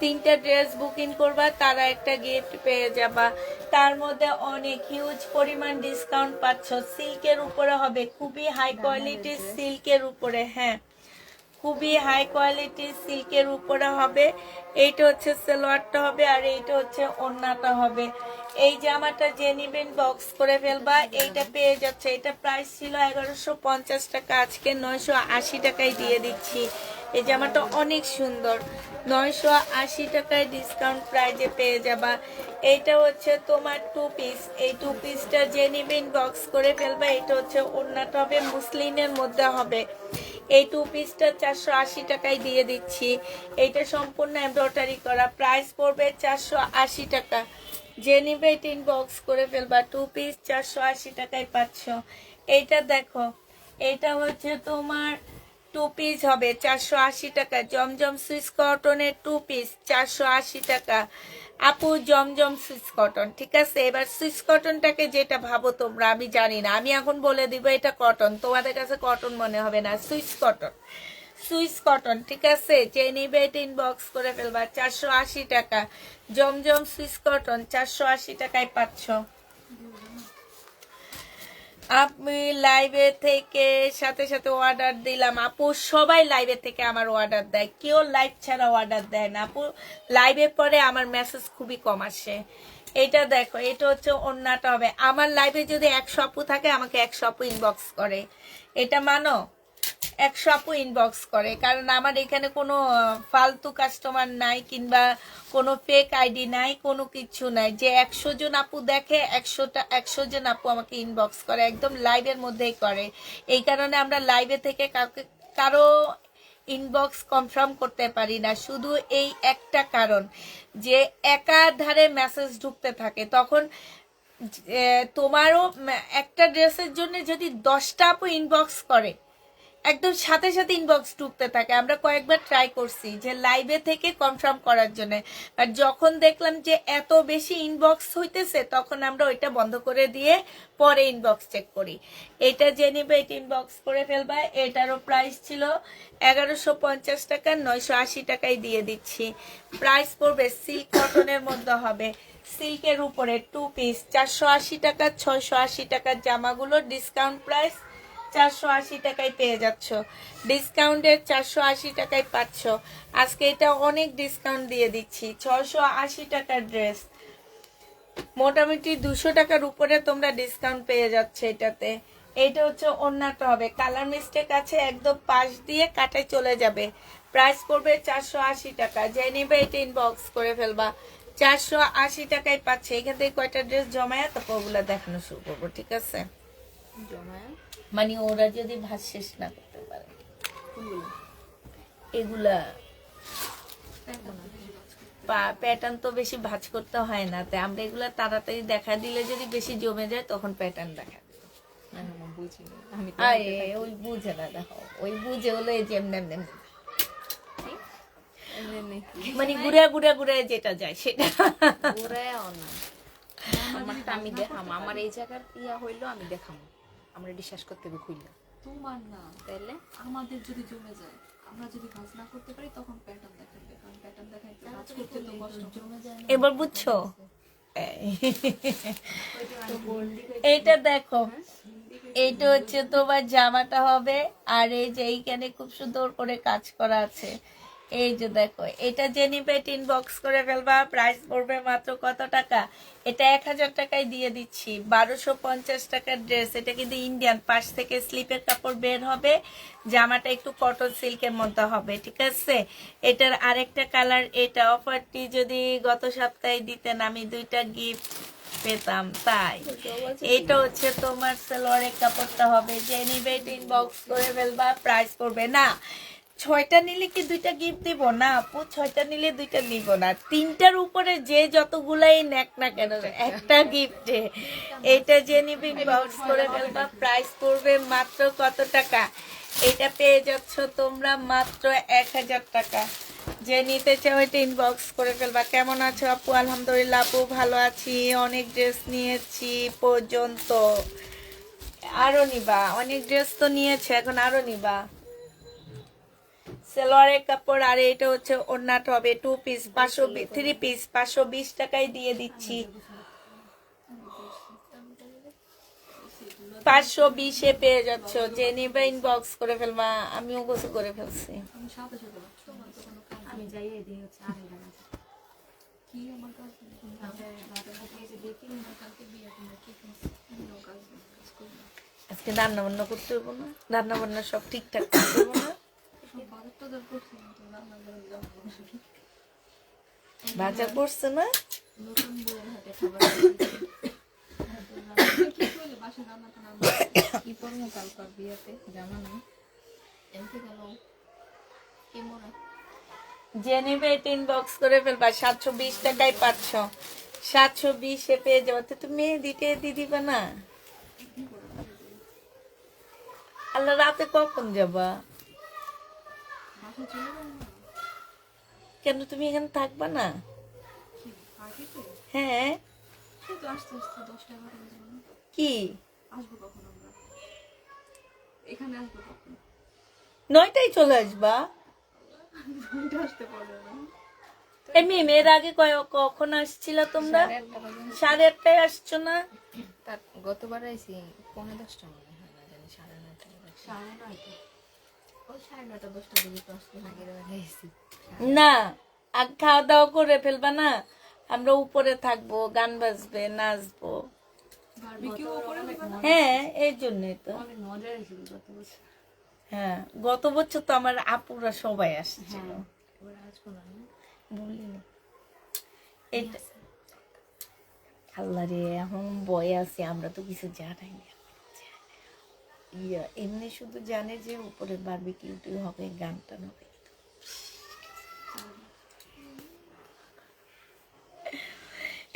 3টা ড্রেস বুকিং করবা তারা একটা গিফট পেয়ে যাবা। তার মধ্যে অনেক হিউজ পরিমাণ ডিসকাউন্ট পাচ্ছ। সিল্কের উপরে হবে, খুবই হাই কোয়ালিটির সিল্কের উপরে, হ্যাঁ খুবই হাই কোয়ালিটির সিল্কের উপরে হবে। এইটা হচ্ছে সালোয়ারটা হবে আর এইটা হচ্ছে ওড়নাটা হবে। এই জামাটা যে নিবেন বক্স করে ফেলবা, এইটা পেয়ে যাচ্ছে। এটা প্রাইস ছিল 1150 টাকা, আজকে 980 টাকায় দিয়ে দিচ্ছি। এই জামাটা অনেক সুন্দর, 980 টাকায় ডিসকাউন্ট প্রাইজে পেয়ে যাবা। এইটা হচ্ছে তোমার 2 পিস, এই 2 পিসটা যে নিবেন বক্স করে ফেলবা। এটা হচ্ছে ওড়নাটা হবে, মুসলিনের মধ্যে হবে। এই 2 পিসটা 480 টাকায় দিয়ে দিচ্ছি। এইটা সম্পূর্ণ এমব্রয়ডারি করা, প্রাইস পড়বে 480 টাকা। যে নিবে এটা ইনবক্স করে ফেলবা। 2 পিস 480 টাকায় পাচ্ছ। এইটা দেখো, এটা হচ্ছে তোমার 2 পিস হবে 480 টাকা। জমজম সুইস কটনের 2 পিস 480 টাকা। আপু জমজম সুইস কটন, ঠিক আছে। এবার সুইস কটনটাকে যেটা ভাবো তোমরা, আমি জানি না, আমি এখন বলে দিব এটা কটন, তোমাদের কাছে কটন মনে হবে না। সুইস কটন, সুইস কটন, ঠিক আছে। যে নিবে এটা ইনবক্স করে ফেলবা। 480 টাকা জমজম সুইস কটন 480 টাকায় পাচ্ছ। আমি লাইভে থেকে সাথে সাথে অর্ডার দিলাম। আপু সবাই লাইভে থেকে আমার অর্ডার দেয়, কেউ লাইভ ছাড়া অর্ডার দেয় না। আপু লাইভে পরে আমার মেসেজ খুবই কম আসে। এটা দেখো, এটা হচ্ছে ওড়নাটা হবে। আমার লাইভে যদি 100 আপু থাকে, আমাকে 100 আপু ইনবক্স করে, এটা মানো, 100 আপু ইনবক্স করে। কারণ আমার এখানে কোনো ফালতু কাস্টমার নাই, কিংবা কোনো ফেক আইডি নাই, কোনো কিছু নাই। যে 100 জন আপু দেখে, 100 জন আপু আমাকে ইনবক্স করে, একদম লাইভের মধ্যেই করে। এই কারণে আমরা লাইভে থেকে কারো ইনবক্স কনফার্ম করতে পারি না, শুধু এই একটা কারণ যে একাধারে মেসেজ ঢুকতে থাকে। তখন তোমারও একটা ড্রেসের জন্য যদি 10টা আপু ইনবক্স করে, একদম সাথে সাথে ইনবক্স ঢুকতে থাকে। আমরা কয়েকবার ট্রাই করছি যে লাইভে থেকে কনফার্ম করার জন্য, আর যখন দেখলাম যে এত বেশি ইনবক্স হইতেছে, তখন আমরা ওইটা বন্ধ করে দিয়ে পরে ইনবক্স চেক করি। এটা যে নিবে এটা ইনবক্স করে ফেলবা। এটারও প্রাইস ছিল 1150 টাকা, 980 টাকায় দিয়ে দিচ্ছি। প্রাইস পড়বে সিল্ক কটনের মধ্যে হবে, সিল্কের উপরে 2 পিস 480 টাকা। 680 টাকার জামাগুলো ডিসকাউন্ট প্রাইস 480 টাকায় পেয়ে যাচ্ছ। ডিসকাউন্টের 480 টাকায় পাচ্ছ। আজকে এটা অনেক ডিসকাউন্ট দিয়ে দিচ্ছি। 680 টাকার ড্রেস, মোটামুটি 200 টাকার উপরে তোমরা ডিসকাউন্ট পেয়ে যাচ্ছে এটাতে। এইটা হচ্ছে ওড়নাটা হবে, কালার মিস্টেক আছে, একদম পাশ দিয়ে কাটায় চলে যাবে। প্রাইস পড়বে 480 টাকা। যে নিবে এটা ইনবক্স করে ফেলবা। 480 টাকায় পাচ্ছে। এখান থেকে কয়টা ড্রেস জমায়া তারপর ওগুলা দেখানো শুরু করবো, ঠিক আছে। জমায়া মানে ওরা যদি ভাত শেষ না করতে পারে, এগুলা প্যাটার্ন তো বেশি ভাঁজ করতে হয় না, তাই আমরা এগুলা তাড়াতাড়ি দেখা দিলে যদি বেশি জমে যায় তখন প্যাটার্ন দেখা দিই। ওই বুঝে না, দেখো ওই বুঝে হলো এই যে মানে ঘুরে ঘুরে ঘুরে যেটা যায় সেটা আমারটা আমি দেখাম। আমার এই জায়গার ইয়া হইলো আমি দেখাম, আমরা বিশ্বাস করতে হবে খুইলা। তোমার না, তাহলে আমাদের যদি জমে যায়, আমরা যদি ভাজ না করতে পারি, তখন প্যাটার্ন দেখাবে। কারণ প্যাটার্ন দেখাইতে ভাজ করতে তো কষ্ট জমে যায় না। এবার বুঝছো। এইটা দেখো, এইটা হচ্ছে তোমার জামাটা হবে, আর এই যে এইখানে খুব সুন্দর করে কাজ করা আছে। এই যে দেখো, এটা যে নিবে ইনবক্স করে ফেলবা। প্রাইস পড়বে মাত্র কত টাকা? এটা 1000 টাকায় দিয়ে দিচ্ছি। 1250 টাকার ড্রেস। এটা কিন্তু ইন্ডিয়ান, পাশ থেকে স্লিপের কাপড় বের হবে, জামাটা একটু কটন সিল্কের মধ্যে হবে, ঠিক আছে। এটার আরেকটা কালার, এটা অফারটি যদি গত সপ্তাহে দিতেন আমি 2টা গিফট পেতাম, তাই। এটা হচ্ছে তোমার সালোয়ারের কাপড়টা হবে। যে নিবে ইনবক্স করে ফেলবা। প্রাইস পড়বে না 6টা নিলে কি 2টা গিফট দিব না আপু, 6টা নিলে 2টা নিব না, 3টার উপরে যে যতগুলাই নেক না কেন একটা গিফটে। এটা যে নিবে ইনবক্স করে ফেলবা। প্রাইস পড়বে মাত্র কত টাকা? এটা পেয়ে যাচ্ছ তোমরা মাত্র 1000 টাকা। যে নিতে চাও এটা ইনবক্স করে ফেলবা। কেমন আছো আপু? আলহামদুলিল্লাহ আপু ভালো আছি, অনেক ড্রেস নিয়েছি পর্যন্ত। আরো নিবা? অনেক ড্রেস তো নিয়েছে, এখন আরো নিবা। সালোয়ারের কাপড় আর এটা হচ্ছে ওড়নাটা হবে 2 পিস 3 পিস 520 টাকায় দিয়ে দিচ্ছি। 520-এ পেয়ে যাচ্ছ। যে নিবে ইনবক্স করে ফেলবা। আমিও গোসল করে ফেলছি। আমি সাথে সাথে রাখছি, আমার তো কোনো কাজ আমি যাই এদিকে হচ্ছে আড়াইটা বাজে। কি আমার কাজ নেই। তারপরে রাতের দিকে এসে দেখি কালকে বিয়ে তোমরা কি কাজ? কোনো কাজ নেই, কাজ করি না। আজকে রান্না বান্না করতে হইব না? রান্না বান্না সব ঠিকঠাক করতে হইব না? সব বাজার টাজার করছি না, তো রান্না করে যাবো। বাজার করছে না? নতুন বউয়ের হাতে খাবার কি করলে বাসায় রান্না তো রান্না কি করবো কালকার বিয়েতে জানা নেই। এমনি গেল কি মনে যে নিবে এটা ইনবক্স করে ফেলবা। 720 টাকায় পাচ্ছ। 720-এ পেয়ে যাবো। তো তুমি মেহেদি দিবা না? আল্লাহ, রাতে কখন যাবা? বাসায় চলে যাবো না? কেন তুমি এখানে থাকবা না? কি পার্টিতে? হ্যাঁ। সে তো আস্তে আস্তে 10-11 বাজে না? কি আসবো কখন আমরা? এখানে আসবো কখন? 9টায় চলে আসবা? ঘুমটা আসতে পারবে না। এমনি এর আগে কখন আসছিল তোমরা? 8:30-টায় আসছো না? তার গতবার আইছি 9:30 মনে হয়, না জানি 9:30 9:30 ওই 9:30 10টা দিকে তো আসতে হয়। আগের বার আইছি। না, আগ খাওয়া দাওয়া করে ফেলবা না। আমরা উপরে থাকবো, গান বাজবে, নাচবো। বারবিকিউ করে দিবা না? হ্যাঁ, এই জন্যই তো। অনেক মজা হয়েছিল গত বছর। হ্যাঁ, গত বছর তো আমার আপুরা সবাই আসছিল। এবার আসবো না না? বলিনি এটা। আল্লাহ রে, এখন বয়ে আছি, আমরা তো কিছু জানাই না। এমনি শুধু জানে যে উপরে বারবিকিউ হবে, গান টান হবে।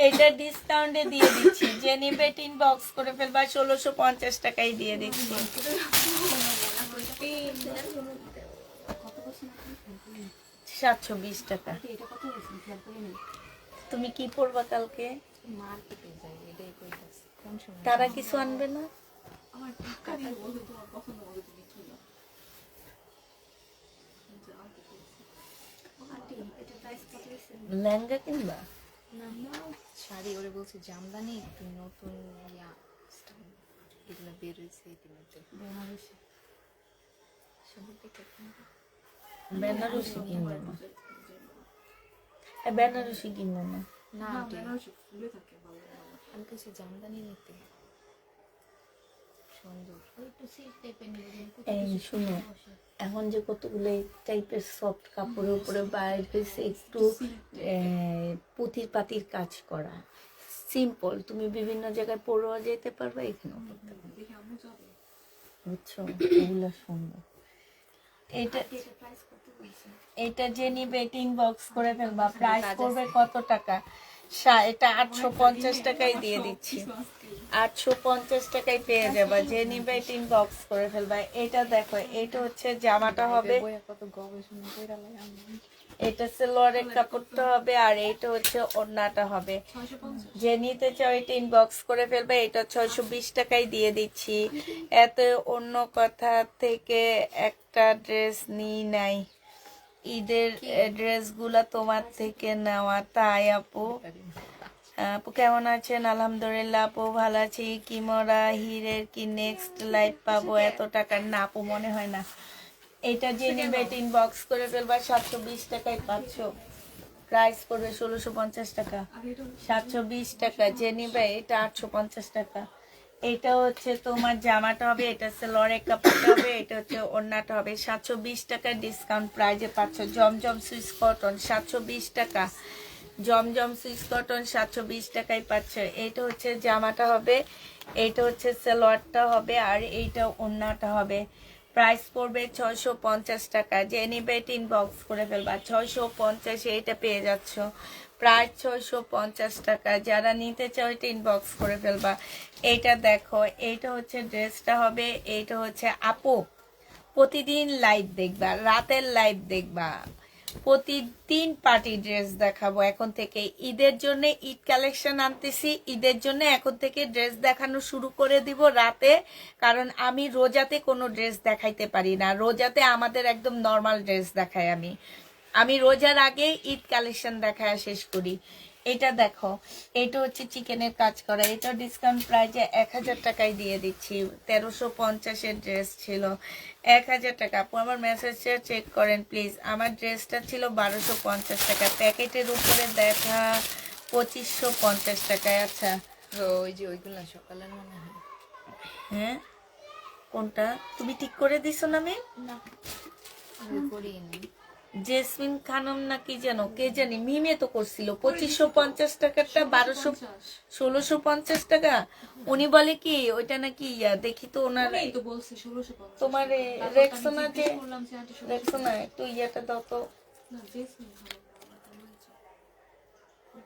এটা ডিসকাউন্টে দিয়ে দিচ্ছি। যে নিবে ইনবক্স করে ফেলবা। 1650 টাকায় দিয়ে দিচ্ছি। কত বছর না 720 টাকা। এটা কত বছর খেয়াল করে নেই। তুমি কি পরবা কালকে? মার্কেটে যাই, এটাই কইতাছি। কোন সময় তারা কিছু আনবে না? আমার টাকা দিয়ে বলতে তোমার পছন্দ মতো তুমি কিনো। আন্টি এটা প্রাইস কত হয়েছে? লেহেঙ্গা কিনবা? না শাড়ি ওরে বলছি জামদানি একটু নতুন ইয়া স্টাইল এগুলো বের হয়েছে ইতিমধ্যে। বেনারসি সবুজ দেখে কিনবো। বেনারসি কিনবো না। বেনারসি কিনবো না। না না, আন্টি, বেনারসি ফুলে থাকে, ভালো লাগে। আমি কিছু জামদানি নিতে সুন্দর। ওই একটু সিল্ক টাইপের নিবেন। এই শুনো, এখন যে কতগুলো এই টাইপের সফট কাপড়ের উপরে বাইর হয়েছে, একটু পুঁতির পাতির কাজ করা, সিম্পল, তুমি বিভিন্ন জায়গায় পরেও যেতে পারবে, এখানেও করতে পারবে। দেখি আম্মু যাবে। বুঝছো? এগুলো সুন্দর। এটা এটা প্রাইস কত হয়েছে? এটা যে নিবে এটা ইনবক্স করে ফেলবা। প্রাইস পড়বে কত টাকা? এটা 850 টাকায় দিয়ে দিচ্ছি। 850 টাকায় পেয়ে যাবা। যে নিবে এটা ইনবক্স করে ফেলবা। এটা দেখো, এটা হচ্ছে জামাটা হবে, বইয়া কত গবেষণা কইরা লাগে আমি। এটা সালোয়ারের কাপড়টা হবে, আর এটা হচ্ছে ওড়নাটা হবে। 650। যে নিতে চাও এটা ইনবক্স করে ফেলবে। এটা 620 টাকায় দিয়ে দিচ্ছি। এত অন্য কথা থেকে একটা ড্রেস নিই নাই, ঈদের ড্রেসগুলা তোমার থেকে নেওয়া। তাই আপু? আপু কেমন আছেন? আলহামদুলিল্লাহ আপু ভালো আছি। কি মোরা হিরের কি নেক্সট লাইভ পাবো এত টাকা? না আপু, মনে হয় না। এটা যে নিবে এটা ইনবক্স করে ফেলবা। 720 টাকায় পাচ্ছ। প্রাইস পড়বে 1650 টাকা। 720 টাকা। যে নিবে এটা 850 টাকা। এটা হচ্ছে তোমার জামাটা হবে, এটা সালোয়ারের কাপড়টা হবে, এটা হচ্ছে ওড়নাটা হবে। 720 টাকা ডিসকাউন্ট প্রাইজে পাচ্ছ। জমজম সুইস কটন 720 টাকা। জমজম সুইস কটন 720 টাকায় পাচ্ছ। এটা হচ্ছে জামাটা হবে, এটা হচ্ছে সালোয়ারটা হবে, আর এইটা ওড়নাটা হবে। প্রাইস পড়বে 650 টাকা। যে নিবে ইনবক্স করে ফেলবা। 650 এটা পেয়ে যাচ্ছ। প্রাইস 650 টাকা। যারা নিতে চাও এটা ইনবক্স করে ফেলবা। এইটা দেখো, এইটা হচ্ছে ড্রেসটা হবে, এইটা হচ্ছে আপু প্রতিদিন লাইভ দেখবা, রাতের লাইভ দেখবা, প্রতিদিন পার্টি ড্রেস দেখাবো এখন থেকে। ঈদের জন্য ঈদ কালেকশন আনতেছি, ঈদের জন্য এখন থেকে ড্রেস দেখানো শুরু করে দিব রাতে, কারণ আমি রোজাতে কোনো ড্রেস দেখাইতে পারি না। রোজাতে আমাদের একদম নর্মাল ড্রেস দেখাই আমি রোজার আগে ঈদ কালেকশন দেখায় শেষ করি। এটা দেখো, এটা হচ্ছে চিকেনের কাজ করা, এটা ডিসকাউন্ট প্রাইজে 1000 টাকায় দিয়ে দিচ্ছি। 1350-এর ড্রেস ছিল, 1000 টাকা। আপু আমার মেসেজটা চেক করেন প্লিজ। আমার ড্রেসটা ছিল 1250 টাকা, প্যাকেটের উপরে দেখা 2550 টাকায়। আচ্ছা ওই যে ওইগুলা সকালের মনে হয়। হ্যাঁ, কোনটা তুমি ঠিক করে দিছো না? আমি না ওই করিয়ে নি। জেসমিন খানম না কি যেন, কে জানি, মিমে তো করছিল 2550 টাকারটা 1650 টাকা। উনি বলে কি ওইটা নাকি দেখি তো ওনার এই তো বলছে 1650 তোমার রেক্সোনা যে রেক্সোনা একটু ইয়াটা দাও তো। না জেসমিন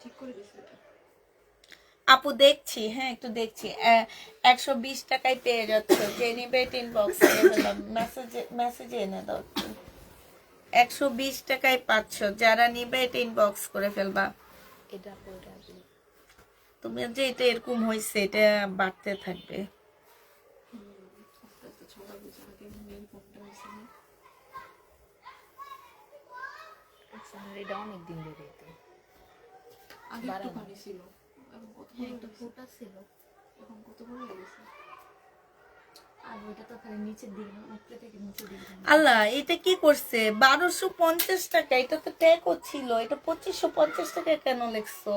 ঠিক করে দিছে এটা। আপু দেখছি, হ্যাঁ একটু দেখছি। 120 টাকায় পেয়ে যাচ্ছে, যে নিবে ইনবক্স মেসেজে এনে দাও। 120 টাকায় পাচ্ছ, যারা নিবে এটা ইনবক্স করে ফেলবা। এটা পরে আসবে। তুমি যে এটা এরকম হয়েছে, এটা বাড়তে থাকবে। আস্তে আস্তে ছড়া বুঝে আগে মেইন ফোনটা হয়েছে না। এটা অনেক দিন ধরে তো আগে একটুখানি ছিল, এখন কত বড় একটা হয়েছে। ফোটা ছিল এখন কত বড় হয়ে গেছে। আর ওইটা তো খালি নিচের দিকে না, উপরে থেকে নিচের দিকে না। আল্লাহ, এটা কি করছে? 1250 টাকা, এটা তো ট্যাগও ছিল। এটা 2550 টাকা কেন লিখছো?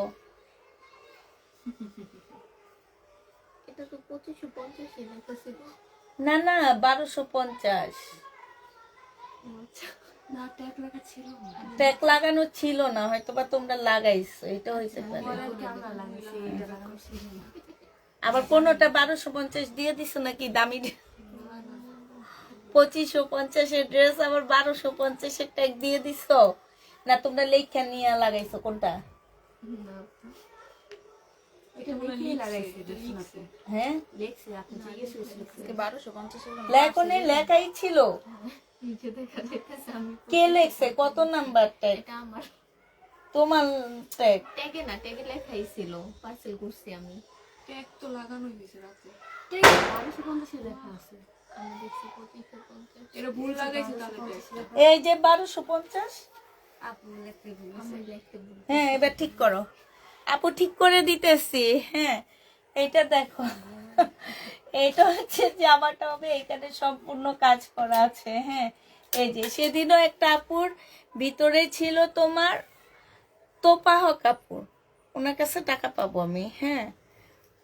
এটা তো 2550 লেখা ছিল। না না, 1250 আচ্ছা না ট্যাগ লেখা ছিল না। ট্যাগ লাগানো ছিল না, হয়তো বা তোমরা লাগাইছো, এটা হইতে পারে। পরে আর কি আমরা লাগাইছি, এটা লাগানো ছিল না। আবার কোনটা 1250 দিয়ে দিছো নাকি দামি? 2550-এর ড্রেস আবার 1250-এর ট্যাগ দিয়ে দিছো না? তোমরা লেখা নিয়ে লাগাইছো কোনটা? এটা লিখে লাগাইছি, লিখছে। হ্যাঁ, লেখছি, আপনি জিজ্ঞেস করছিলেন। 1250 লেখো নেই, লেখাই ছিল। নিচে দেখা যাইতেছে আমি কে লেখছে? কত নাম্বার ট্যাগ? এটা আমার তোমার ট্যাগ? ট্যাগে না, ট্যাগে লেখাই ছিল, পার্সেল করছি আমি। ট্যাগ তো লাগানোই হয়েছে রাতে। ট্যাগে 1250 লেখা আছে, আমি দেখছি 2550। এটা ভুল লাগাইছে তাহলে ট্যাগ। এই যে 1250। আপনি লিখতে ভুলেছেন, আমি লিখতে ভুল। হ্যাঁ, এবার ঠিক করো। আপু ঠিক করে দিতেছি। হ্যাঁ, এইটা দেখো, এইটা হচ্ছে জামাটা হবে, এখানে সম্পূর্ণ কাজ করা আছে। হ্যাঁ, এই যে সেদিনও একটা আপুর ভিতরে ছিল তোমার তোপাহ কাপড়, ওনার কাছে টাকা পাবো আমি। হ্যাঁ,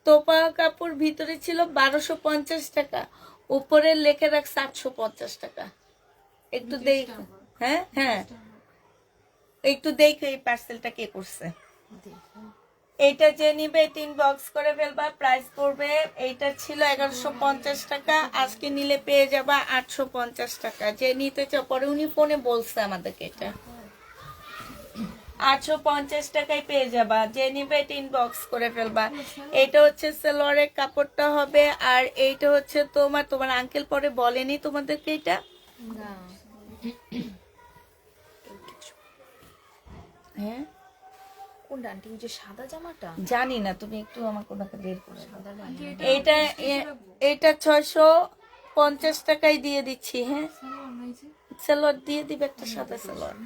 তোপাহ কাপড় ভিতরে ছিল 1250 টাকা, উপরে লেখে রাখছে 850 টাকা। একটু দেখ। হ্যাঁ হ্যাঁ, একটু দেখো এই পার্সেলটা কে করছে। এইটা যে নিবে ইনবক্স করে ফেলবা। প্রাইস পড়বে, এইটা ছিল 1150 টাকা, আজকে নিলে পেয়ে যাবা 850 টাকা। যে নিতে চাও, পরে উনি ফোনে বলছে আমাদেরকে, এটা 850 টাকায় পেয়ে যাবা। যে নিবে ইনবক্স করে ফেলবা। এটা হচ্ছে সালোয়ারের কাপড়টা হবে, আর এইটা হচ্ছে তোমার আঙ্কেল পরে বলেনি তোমাদেরকে এটা? না হ্যাঁ, কোনটা আন্টি? ওই যে সাদা জামাটা? জানি না, তুমি একটু আমাকে ওনাকে বের করে দাও। সাদা এইটা এটা 650 টাকায় দিয়ে দিচ্ছি। হ্যাঁ, সালোয়ার দিয়ে দিবে, একটা সাদা সালোয়ার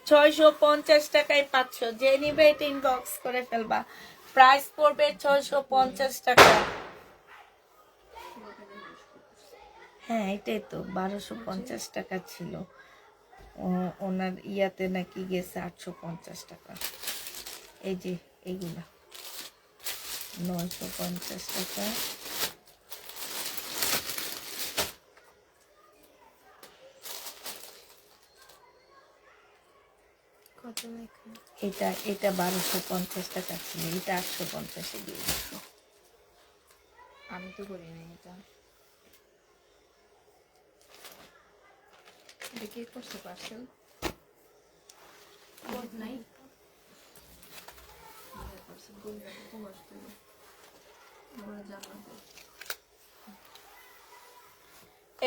650 টাকায় পাচ্ছ। যে নিবে এটা ইনবক্স করে ফেলবা। প্রাইস পড়বে 650 টাকা। হ্যাঁ, এটাই তো 1250 টাকা ছিল, ওনার ইয়াতে নাকি গেছে 850 টাকা। এই যে এইগুলা 950 টাকা। কত লেখা? এটা 1250 টাকা ছিল, এটা 850-এ দিয়ে দিচ্ছি। আমি তো করি না এটা। এটা কে করছে পার্সেল? কোড নাই।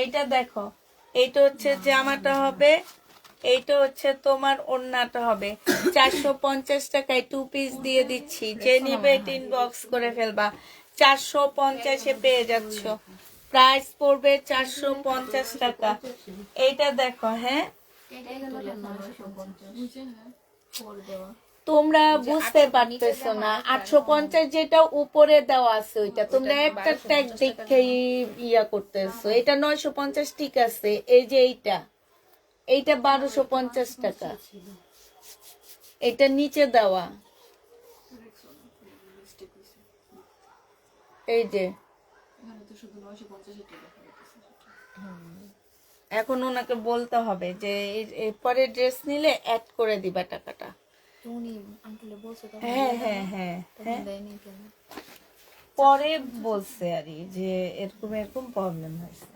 এইটা দেখো, এইটা হচ্ছে জামাটা হবে এইটা হচ্ছে তোমার ওড়নাটা হবে 450 টাকায় 2 পিস দিয়ে দিচ্ছি, যে নিবে ইনবক্স করে ফেলবা। 450-এ পেয়ে যাচ্ছ, প্রাইস পড়বে 450 টাকা। এইটা দেখো, হ্যাঁ বুঝে হ্যাঁ তোমরা বুঝতে পারতেছো না, 850 যেটা উপরে দেওয়া আছে ওইটা তোমরা একটা ট্যাগ দেখেই ইয়া করতেছো। এটা 950 ঠিক আছে, এই যে এইটা 1250 টাকা, এটা নিচে দেওয়া, মিস্টেক হয়েছে, এই যে এখানে তো শুধু 950 টাকা দেখা যাচ্ছে। এখন ওনাকে বলতে হবে যে এরপরে ড্রেস নিলে অ্যাড করে দিবা টাকাটা। তো উনি আঙ্কেলে বলছে তখন হ্যাঁ হ্যাঁ হ্যাঁ তখন হ্যাঁ, দেয়নি কেন? পরে বলছে আর যে এরকম এরকম প্রবলেম হয়েছে।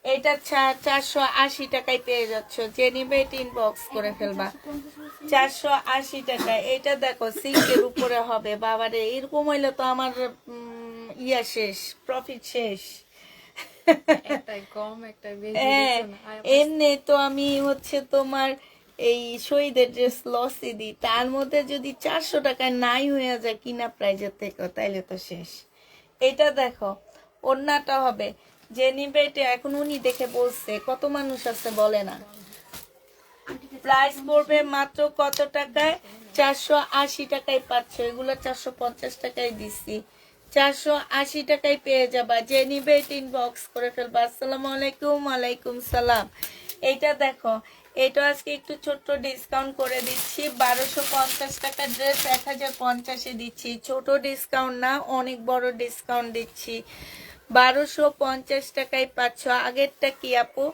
এটা 480 টাকায় পেয়ে যাচ্ছ, যে নিবে এটা ইনবক্স করে ফেলবা। 480 টাকায় এটা দেখো সিল্কের উপরে হবে। বাবারে এরকম হইলে তো আমার ইয়া শেষ, প্রফিট শেষ। একটাই কম একটাই বেশি হ্যাঁ, দেখছো না? এমনি তো আমি হচ্ছে তোমার এই শহীদের ড্রেস লসই দিই, তার মধ্যে যদি 400 টাকায় নাই হয়ে যায় কিনা প্রাইজের থেকে, তাইলে তো শেষ। এটা দেখো ওড়নাটা হবে, যে নিবে এটা এখন উনি দেখে বলছে, কত মানুষ আছে বলে না। প্রাইস পড়বে মাত্র কত টাকায়? 480 টাকায় পাচ্ছ, এগুলো 450 টাকায় দিচ্ছি, 480 টাকায় পেয়ে যাবা, যে নিবে এটা ইনবক্স করে ফেলবা। আসসালামু আলাইকুম। ওয়ালাইকুম সালাম। এটা দেখো, এটা আজকে একটু ছোট্ট ডিসকাউন্ট করে দিচ্ছি, 1250 টাকা ড্রেস 1050-এ দিচ্ছি। ছোট ডিসকাউন্ট না, অনেক বড় ডিসকাউন্ট দিচ্ছি। 1250 টাকায় পাচ্ছ। আগেরটা কি আপু?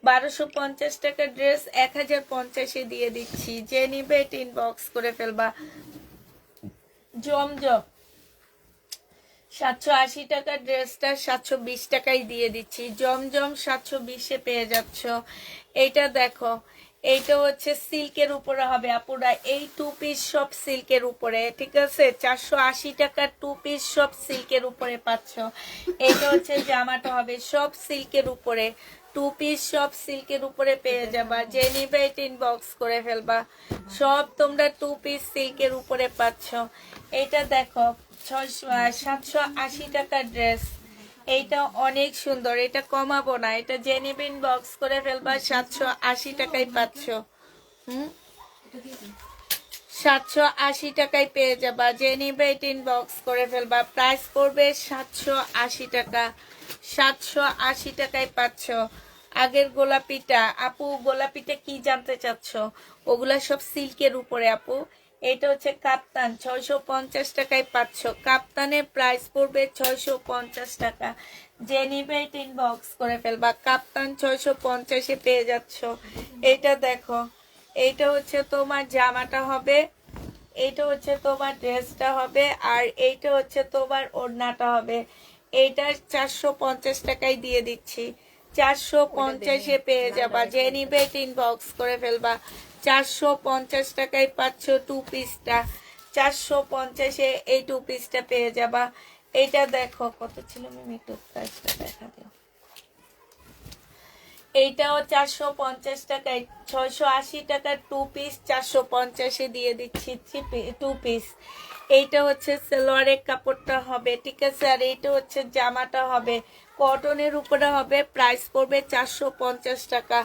1250 টাকা ড্রেস 1050-এ দিয়ে দিচ্ছি, যে নিবে এটা ইনবক্স করে ফেলবা। জমজম 780 টাকা ড্রেসটা 720 টাকায় দিয়ে দিচ্ছি, জমজম 720-এ পেয়ে যাচ্ছ। এইটা দেখো, এইটা হচ্ছে সিল্কের উপরে হবে আপুরা, এই 2 পিস সব সিল্কের উপরে, ঠিক আছে? 480 টাকা 2 পিস সব সিল্কের উপরে পাচ্ছ। এইটা হচ্ছে জামাটা হবে সব সিল্কের উপরে, 2 পিস সব সিল্কের উপরে পেয়ে যাবা, যে নিবে এটা ইনবক্স করে ফেলবা। সব তোমরা 2 পিস সিল্কের উপরে পাচ্ছ। এটা দেখো 780 টাকার ড্রেস, এইটা অনেক সুন্দর, এটা কমাবো না, এটা জেনিবিন বক্স করে ফেলবা, 780 টাকায় পাচ্ছ। 780 টাকায় পেয়ে যাবা, জেনিবে বক্স করে ফেলবা। প্রাইস পড়বে 780 টাকা, 780 টাকায় পাচ্ছ। আগের গোলাপিটা আপু, গোলাপিটা কি জানতে চাচ্ছ? ওগুলা সব সিল্কের উপরে আপু। এটা হচ্ছে কাপ্তান, 650 টাকায় পাচ্ছ। কাপ্তানের প্রাইস পড়বে 650 টাকা, যে নিবে ইনবক্স করে ফেলবা। কাপ্তান 650-এ পেয়ে যাচ্ছ। এটা দেখো, এইটা হচ্ছে তোমার জামাটা হবে, এইটা হচ্ছে তোমার ড্রেসটা হবে, আর এইটা হচ্ছে তোমার ওড়নাটা হবে। এইটা 450 টাকায় দিয়ে দিচ্ছি, 450-এ পেয়ে যাবা, যে নিবে ইনবক্স করে ফেলবা। 450 টাকায় পাচ্ছ 2 পিসটা, 450-এ এই 2 পিসটা পেয়ে যাবা। এটা দেখো কত ছিল, আমি একটু প্রাইসটা দেখা দিও। এইটাও 450 টাকায়, 680 টাকার 2 পিস 450-এ দিয়ে দিচ্ছি 2 পিস। এইটা হচ্ছে সালোয়ারের কাপড়টা হবে, ঠিক আছে? আর এইটা হচ্ছে জামাটা হবে, কটনের উপরে হবে, প্রাইস পড়বে 450 টাকা,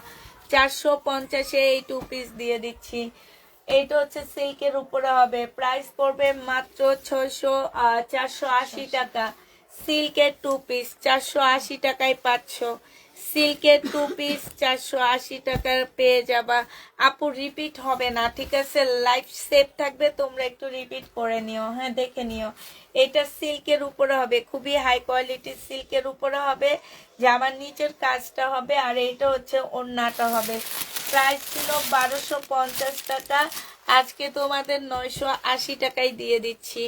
450-এ এই 2 পিস দিয়ে দিচ্ছি। এইটা হচ্ছে সিল্কের উপরে হবে, প্রাইস পড়বে মাত্র 480 টাকা। সিল্কের 2 পিস 480 টাকায় পাচ্ছ, সিল্কের 2 পিস 480 টাকার পেয়ে যাবা আপু। রিপিট হবে না, ঠিক আছে? লাইভ সেভ থাকবে, তোমরা একটু রিপিট করে নিও, হ্যাঁ দেখে নিও। এটা সিল্কের উপরে হবে, খুবই হাই কোয়ালিটির সিল্কের উপরে হবে, জামার নিচের কাজটা হবে, আর এইটা হচ্ছে ওড়নাটা হবে। প্রাইস ছিল 1250 টাকা, আজকে তোমাদের 980 টাকায় দিয়ে দিচ্ছি,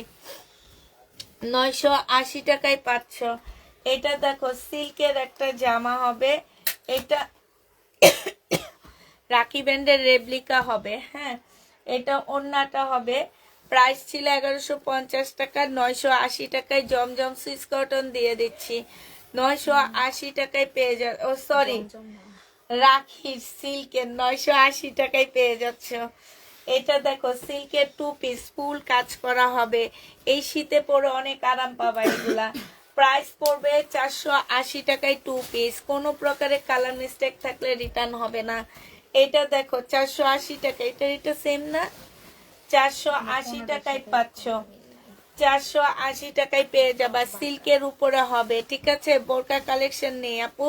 980 টাকায় পাচ্ছ। এটা দেখো সিল্কের একটা জামা হবে, এটা রাখি ব্যান্ডের রেপ্লিকা হবে, হ্যাঁ। এটা ওড়নাটা হবে, প্রাইস ছিল 1150 টাকা, 980 টাকায় জমজম সুইস কটন দিয়ে দিচ্ছি, 980 টাকায় পেয়ে যাবে। ও সরি, রাখির সিল্কের 980 টাকায় পেয়ে যাচ্ছ। এটা দেখো সিল্কের 2 পিস ফুল কাজ করা হবে, এই শীতে পরে অনেক আরাম পাবা এগুলা। প্রাইস পড়বে 480 টাকায় 2 পিস, কোনো প্রকারের কালার মিস্টেক থাকলে রিটার্ন হবে না। এটা দেখো 480 টাকা, এটা সেম না, 480 টাকায় পাচ্ছ, 480 টাকায় পেয়ে যাবা। সিল্কের উপরে হবে, ঠিক আছে, বোরকা কালেকশন নেই আপু,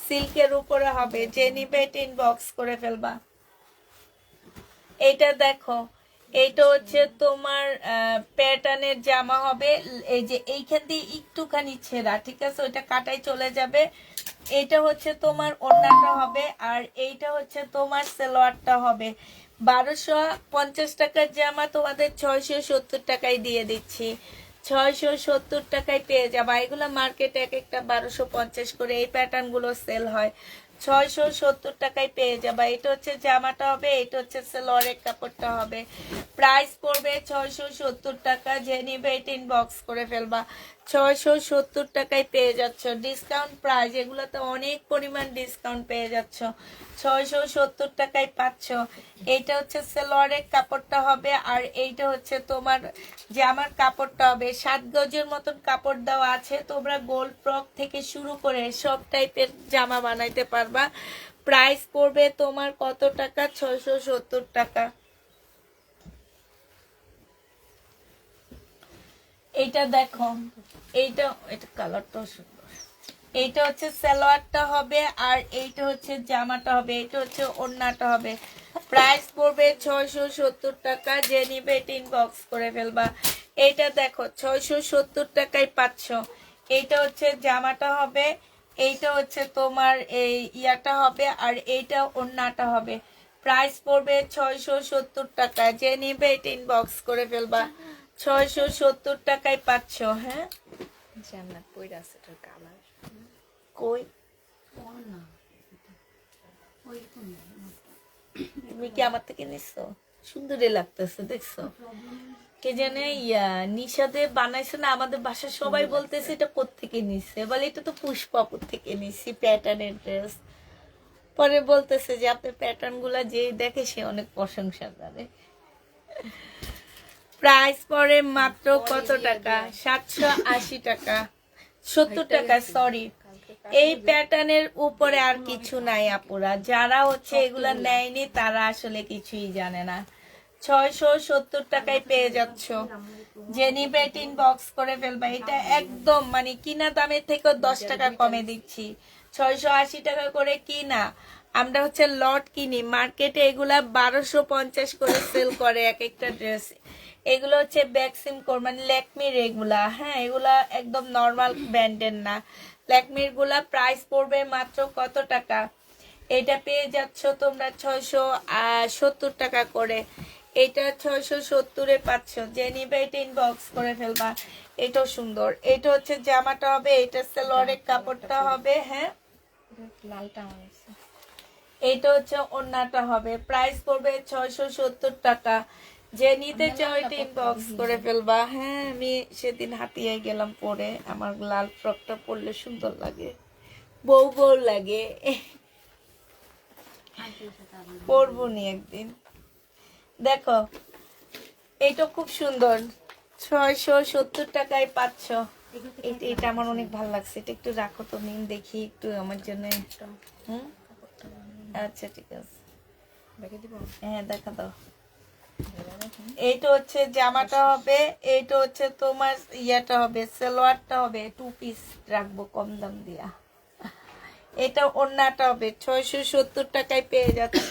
সিল্কের উপরে হবে, যে নিবে ইনবক্স করে ফেলবা। এইটা দেখো, এইটা হচ্ছে তোমার প্যাটার্নের জামা হবে, এই যে এইখান দিয়ে একটুখানি ছেঁড়া, ঠিক আছে, ওইটা কাটাই চলে যাবে। এটা হচ্ছে তোমার ওড়নাটা হবে, আর এইটা হচ্ছে তোমার সালোয়ারটা হবে। 1250 টাকার জামা তোমাদের 670 টাকায় দিয়ে দিচ্ছি, 670 টাকায় পেয়ে যাবা। এগুলো মার্কেটে এক একটা 1250 করে এই প্যাটার্ন গুলো সেল হয়, 670 টাকায় পেয়ে যাবা। এটা হচ্ছে জামাটা হবে, এটা হচ্ছে সালোয়ারের কাপড়টা হবে। প্রাইস পড়বে 670 টাকা, যে নিবে এটা ইনবক্স করে ফেলবা। 670 টাকায় পেয়ে যাচ্ছ, ডিসকাউন্ট প্রাইস, এগুলোতে অনেক পরিমাণ ডিসকাউন্ট পেয়ে যাচ্ছ, 670 টাকায় পাচ্ছ। এইটা হচ্ছে সালোয়ারের কাপড়টা হবে, আর এইটা হচ্ছে তোমার জামার কাপড়টা হবে। 7 গজের মতন কাপড় দেওয়া আছে, তোমরা গোল ফ্রক থেকে শুরু করে সব টাইপের জামা বানাইতে পারবা। প্রাইস পড়বে তোমার কত টাকা, 670 টাকা। এইটা দেখো, এইটা এটা কালারটাও সুন্দর। এইটা হচ্ছে সালোয়ারটা হবে, আর এইটা হচ্ছে জামাটা হবে, এইটা হচ্ছে ওড়নাটা হবে। প্রাইস পড়বে 670 টাকা, যে নিবে এটা ইনবক্স করে ফেলবা। এইটা দেখো 670 টাকায় পাচ্ছ। এইটা হচ্ছে জামাটা হবে, এইটা হচ্ছে তোমার এই ইয়াটা হবে, আর এইটা ওড়নাটা হবে। প্রাইস পড়বে 670 টাকা, যে নিবে এটা ইনবক্স করে ফেলবা। 670 টাকায় পাচ্ছ। হ্যাঁ, জান্নাত পইরা আছে এটার কালার। কই না ওইরকম না। তুমি কি আমার থেকে নিছো? সুন্দরই লাগতেছে, দেখছো, কে জানে নিশাদে বানাইছে না, আমাদের বাসার সবাই বলতেছে এটা কোত্থেকে নিচ্ছে, বলে এটা তো পুষ্পাপুর থেকে নিছি প্যাটার্নের ড্রেস। পরে বলতেছে যে আপনার প্যাটার্ন গুলা যে দেখে সে অনেক প্রশংসা করে। প্রাইস পরে মাত্র কত টাকা, 780 টাকা, 70 টাকা, সরি। এই প্যাটার্নের উপরে আর কিছু নাই আপুরা, যারা হচ্ছে এগুলা নেয়নি তারা আসলে কিছুই জানে না। 670 টাকায় পেয়ে যাচ্ছ, যে নিবে ইনবক্স করে ফেলবা। এটা একদম মানে কিনা দামের থেকেও 10 টাকা কমে দিচ্ছি, 680 টাকা করে কিনা। আমরা হচ্ছে লট কিনি, মার্কেটে এগুলা 1250 করে সেল করে এক একটা ড্রেস। এগুলো হচ্ছে ব্যাকসিম কোর মানে ল্যাকমির এগুলা, হ্যাঁ, এগুলা একদম নর্মাল ব্র্যান্ডের না, ল্যাকমির গুলা। প্রাইস পড়বে মাত্র কত টাকা, এটা পেয়ে যাচ্ছ তোমরা 670 টাকা করে। এটা 670-এ পাচ্ছ, যে নিবে এটা ইনবক্স করে ফেলবা। এটাও সুন্দর, এটা হচ্ছে জামাটা হবে, এটা সালোয়ারের কাপড়টা হবে, হ্যাঁ, লালটা আমার আছে। এটা হচ্ছে ওড়নাটা হবে। প্রাইস পড়বে 670 টাকা, যে নিতে চাও এটা ইনবক্স করে ফেলবা। হ্যাঁ, আমি সেদিন হাতিয়ায় গেলাম পরে, আমার লাল ফ্রকটা পরলে সুন্দর লাগে, বউ বউ লাগে, পরবো নি একদিন। দেখো এটা খুব সুন্দর, 670 টাকায় পাচ্ছ। এটা আমার অনেক ভালো লাগছে, এটা একটু রাখো তো, নিন দেখি একটু আমার জন্য। হুম, আচ্ছা ঠিক আছে, দেখে দিব। হ্যাঁ দেখা দাও। এইটা হচ্ছে জামাটা হবে, এইটা হচ্ছে তোমার ইয়াটা হবে, সালোয়ারটা হবে, 2 পিস রাখবো কম দাম দিয়া। এটা ওড়নাটা হবে, 670 টাকায় পেয়ে যাচ্ছ।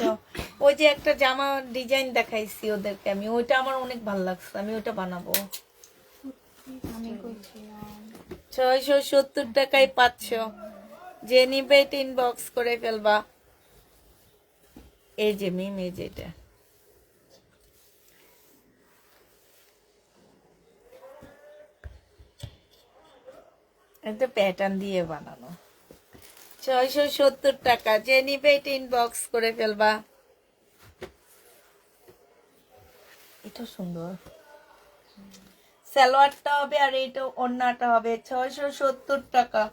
ওই যে একটা জামা ডিজাইন দেখাইছি ওদেরকে আমি, ওইটা আমার অনেক ভালো লাগছে, আমি ওইটা বানাবো। আমি কইছিলাম 670 টাকায় পাচ্ছ, যে নিবে এটা ইনবক্স করে ফেলবা। এই যে মিম, এই যে এটা একটা প্যাটার্ন দিয়ে বানানো, 670 টাকা, যে নিবে এটা ইনবক্স করে ফেলবা। এটা সুন্দর, সালোয়ারটা হবে, আর এইটা ওড়নাটা হবে, 670 টাকা।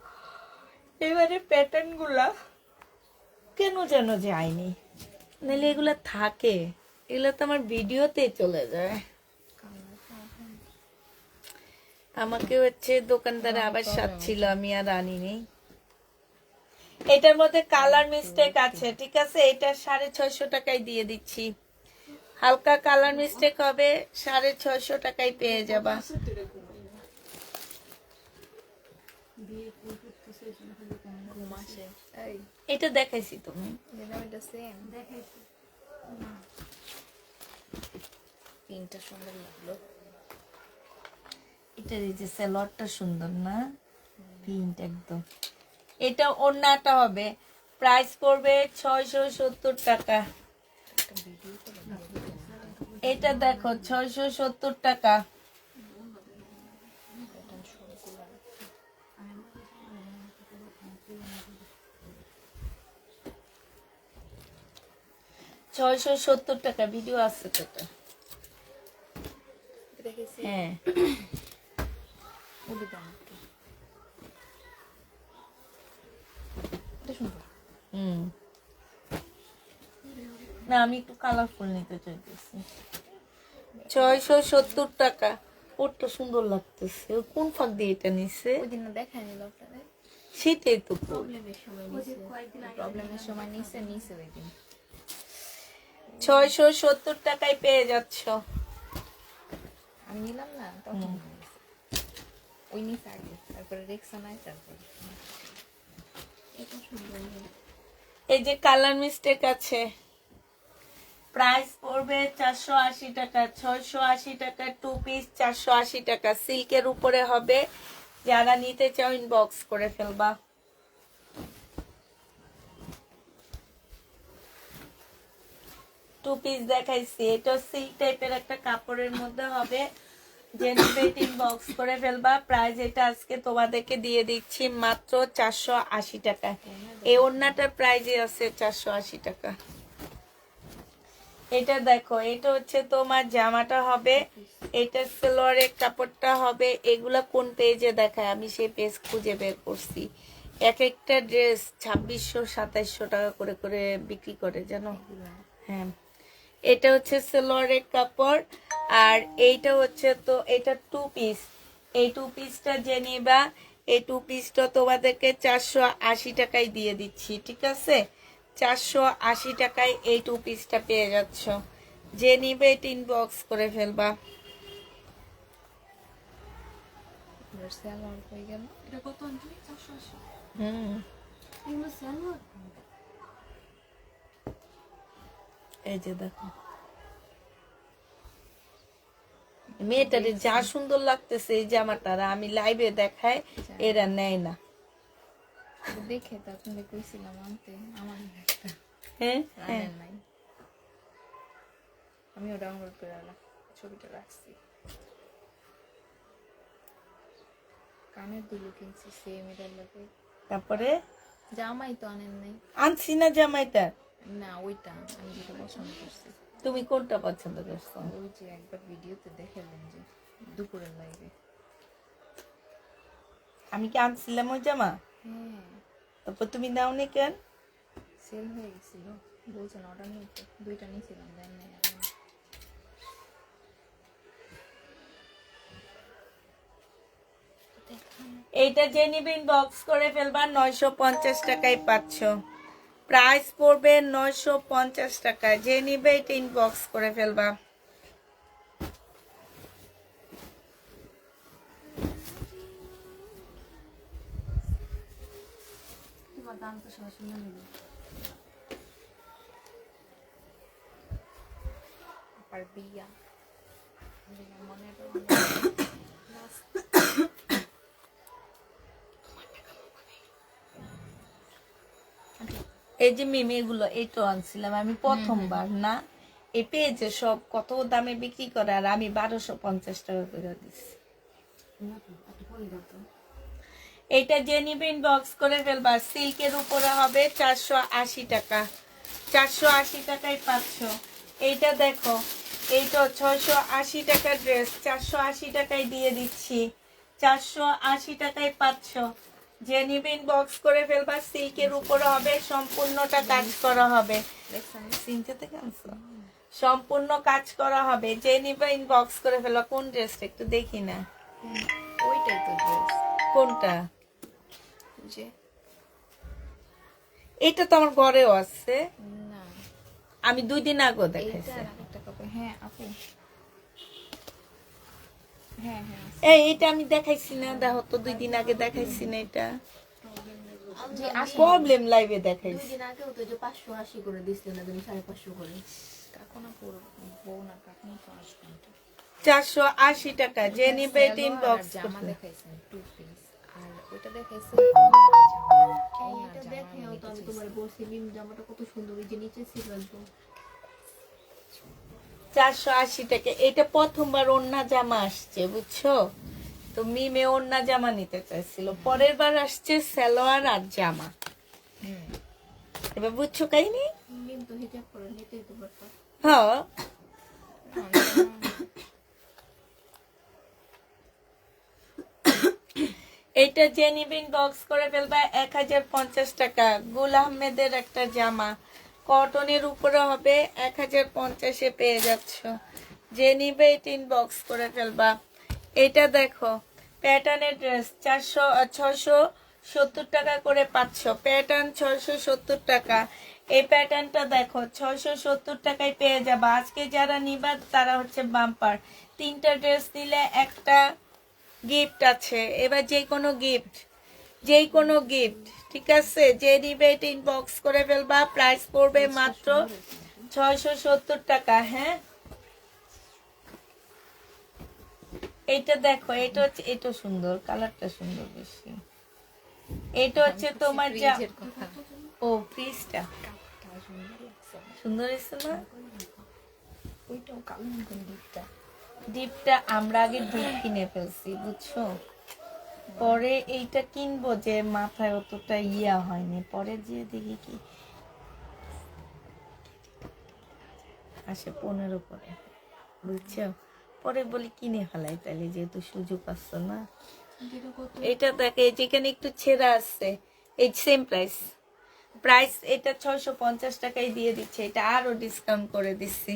এবারে প্যাটার্ন গুলা কেন যেন যায়নি, নাহলে এগুলো থাকে, এগুলো তো আমার ভিডিওতে চলে যায়। আমাকে হচ্ছে দোকানদার আবার সাজছিল, আমি আর আনিনি। এটার মধ্যে কালার মিস্টেক আছে, ঠিক আছে, এটা 650 টাকায় দিয়ে দিচ্ছি। হালকা কালার মিস্টেক হবে, 650 টাকায় পেয়ে যাবা। ঘুম আসে এই এটা দেখাইছি তুমি, দিলাম এটা সেম দেখাইছি তিনটা সুন্দর লাগলো। এটার এই যে সালোয়ারটা সুন্দর না, প্রিন্ট একদম। এটা ওড়নাটা হবে, প্রাইস পড়বে 670 টাকা। একটা ভিডিও করে এটা দেখো 670 টাকা। প্যাটার্ন সবগুলো 670 টাকা, ভিডিও আছে তো এটা। দেখেছি হ্যাঁ, ওদের দাম একটু এটা সুন্দর। হুম, না আমি একটু কালারফুল নিতে চাইতেছি। 670 টাকা, ওটা সুন্দর লাগতেছে। ও কোন ফাঁক দিয়ে এটা নিছে? ওই দিন না দেখায় নিল আপনাদের সেটাই তো বল। প্রবলেমের সময় নিছে, প্রবলেমের সময় নিছে ওই দিন 670 টাকায় পেয়ে যাচ্ছ। আমি নিলাম না তখন ওই নিচে আগে, তারপরে রেক্সা নাই, তারপরে এটা সুন্দর। এই যে কালার মিস্টেক আছে, প্রাইস পড়বে 480 টাকা। 680 টাকা 2 পিস, 480 টাকা। সিল্কের উপরে হবে, যারা নিতে চাও ইনবক্স করে ফেলবা। টু পিস দেখাইছি, এটা সিল্ক টাইপের একটা কাপড়ের মধ্যে হবে, জেনারেটিং বক্স করে ফেলবা। প্রাইস এটা আজকে তোমাদেরকে দিয়ে দিচ্ছি মাত্র 480 টাকা। এই ওড়নাটার প্রাইজই আছে 480 টাকা। এটা দেখো, এটা হচ্ছে তোমার জামাটা হবে, এটা সালোয়ারের কাপড়টা হবে। এগুলা কোন পেজে দেখায়, আমি সেই পেজ খুঁজে বের করছি। এক একটা ড্রেস 2600-2700 টাকা করে করে বিক্রি করে, জানো? হ্যাঁ, এটা হচ্ছে সালোয়ারের কাপড়, আর এইটা হচ্ছে তো এটা 2 পিস। এই 2 পিসটা যে নিবা, এই 2 পিসটা তোমাদেরকে 480 টাকায় দিয়ে দিচ্ছি, ঠিক আছে? 480 টাকায় এই 2 পিসটা পেয়ে যাচ্ছ। যে নিবে এটা ইনবক্স করে ফেলবা। সালোয়ার হয়ে গেল। এটা কত আনলি? 480। হুম, এগুলো সালোয়ার এই যে দেখো, মেয়েটারে যা সুন্দর লাগতেছে এই জামাটার, আমি লাইভে দেখাই, এরা নেয় না। দেখে তো আপনাদের কইছিলাম আনতে, আমার একটা হ্যাঁ হ্যাঁ, আনেন নাই, আমিও ডাউনলোড করে ছবিটা রাখছি। কানের দুলো কিনছি সেম এটার লাগে, তারপরে জামাই তো আনেন নাই। আনছি না জামাইটা। না ওইটা আমি যেটা পছন্দ করছি, তুমি কোনটা পছন্দ করছো? ওই যে একবার ভিডিওতে দেখালেন যে দুপুরের লাইভে। আমি কি আনছিলাম ওই জামা? হ্যাঁ, তারপর তুমি নাওনি কেন? সেল হয়ে গেছিল, বলছেন অর্ডার নিতে, দুইটা নিয়েছিলাম, দেন নাই আর নেই। এইটা যে নিবে ইনবক্স করে ফেলবা, 950 টাকায় পাচ্ছ। প্রাইস পড়বে 950 টাকা। যে নিবে এটা ইনবক্স করে ফেলবা। তোমার দাম তো সবাই শুনে নেবে। আর বিয়া মনে এই যে মিমি, এগুলো এই তো আনছিলাম আমি প্রথমবার না, এই পেয়েছে সব কত দামে বিক্রি করে, আর আমি 1250 টাকা করে দিচ্ছি। এইটা যে নিবে ইনবক্স করে ফেলবা। সিল্কের উপরে হবে 480 টাকা। 480 টাকায় পাচ্ছ। এইটা দেখো, এইটা 680 টাকার ড্রেস 480 টাকায় দিয়ে দিচ্ছি। 480 টাকায় পাচ্ছ। যে নিবে ইনবক্স করে ফেলবা। সিল্কের উপরে হবে, সম্পূর্ণটা কাজ করা হবে। দেখছেন চিনতে থেকে আনছো? সম্পূর্ণ কাজ করা হবে। যে নিবে ইনবক্স করে ফেলবা। কোন ড্রেসটা একটু দেখি না। ওইটাই তো ড্রেস কোনটা? যে এটা তো আমার ঘরেও আছে, না আমি 2 দিন আগেও এইটা দেখাইছি। আর আরেকটা কাপড়। হ্যাঁ আপু, হ্যাঁ হ্যাঁ আছে। এটা আমি দেখাইছি না, দেখো তো 2 দিন আগে দেখাইছি না। এটা যে আসলে প্রবলেম লাইভে 2 দেখাইছি। দিন আগেও তো যে 580 করে দিছিল না, তুমি 550 করে। কাকু না পুরো বউ না কাকু তো আসবেন 480 টাকা। যে নিবে এটা ইনবক্স জামা করতে। দেখাইছেন 2 পিস, আর ওইটা দেখাইছেন এটা দেখেও তো আমি তোমার বলছি মিম জামাটা কত সুন্দর, এই যে নিচে ছিল একদম। 480 টাকা। এটা প্রথমবার ওন্না জামা আসছে, বুঝছো? তো মিমে ওন্না জামা নিতে চাইছিল, পরের বার আসছে সালোয়ার আর জামা। এবার বুঝছো কাহিনী? মিম তো হিজাব করে নিতেই তো পারতাম। হ্যাঁ, এইটা যে নিবে ইনবক্স করে ফেলবা। 1050 টাকা। গুল আহমেদের একটা জামা, কটনের উপরে হবে, 1050-এ পেয়ে যাচ্ছ। যে নিবে এটা ইনবক্স করে ফেলবা। এটা দেখো প্যাটার্নের ড্রেস, 670 টাকা করে পাচ্ছ। প্যাটার্ন 670 টাকা। এই প্যাটার্নটা দেখো 670 টাকায় পেয়ে যাবা। আজকে যারা নিবা তারা হচ্ছে বাম্পার। 3টা ড্রেস নিলে একটা গিফট আছে। এবার যে কোনো গিফট, ঠিক আছে? যে নিবে এটা ইনবক্স করে ফেলবা। প্রাইস পড়বে মাত্র 670 টাকা। হ্যাঁ, এইটা দেখো, এটা হচ্ছে, এটা সুন্দর, কালারটা সুন্দর বেশি। এটা হচ্ছে তোমার যা, ফ্রিজের কথা ও ফ্রিজটা কাপড়টা সুন্দর লাগছে, সুন্দর হয়েছে না? ওইটাও কালো কোন দিকটা ডিপটা আমরা আগে ডিপ কিনে ফেলছি, বুঝছো? পরে এইটা কিনবো, যে মাথায় অতটা ইয়া হয়নি, পরে যে দেখি কি আসে 15 করে, বুঝছো? পরে বলি কিনে ফেলাই তাহলে, যেহেতু সুযোগ আসছে না। এটা দেখে যেখানে একটু ছেঁড়া আছে, এই সেম প্রাইস এটা 650 টাকায় দিয়ে দিচ্ছে। এটা আরো ডিসকাউন্ট করে দিচ্ছি।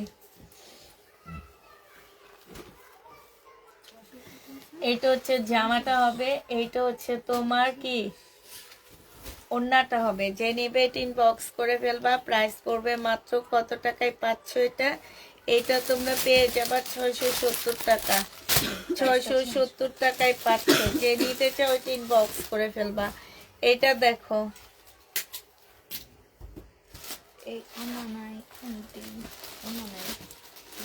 এইটা হচ্ছে জামাটা হবে, এইটা হচ্ছে তোমার কি ওড়নাটা হবে। যে নেবে এটা ইনবক্স করে ফেলবা। প্রাইস পড়বে মাত্র কত টাকায় পাচ্ছ এটা? এটা তোমরা পেয়ে যাবা 670 টাকা। 670 টাকায় পাচ্ছ। যে নিতে চাও ওইটা ইনবক্স করে ফেলবা। এটা দেখো, এই অন্য নাই কোনটি অন্য নাই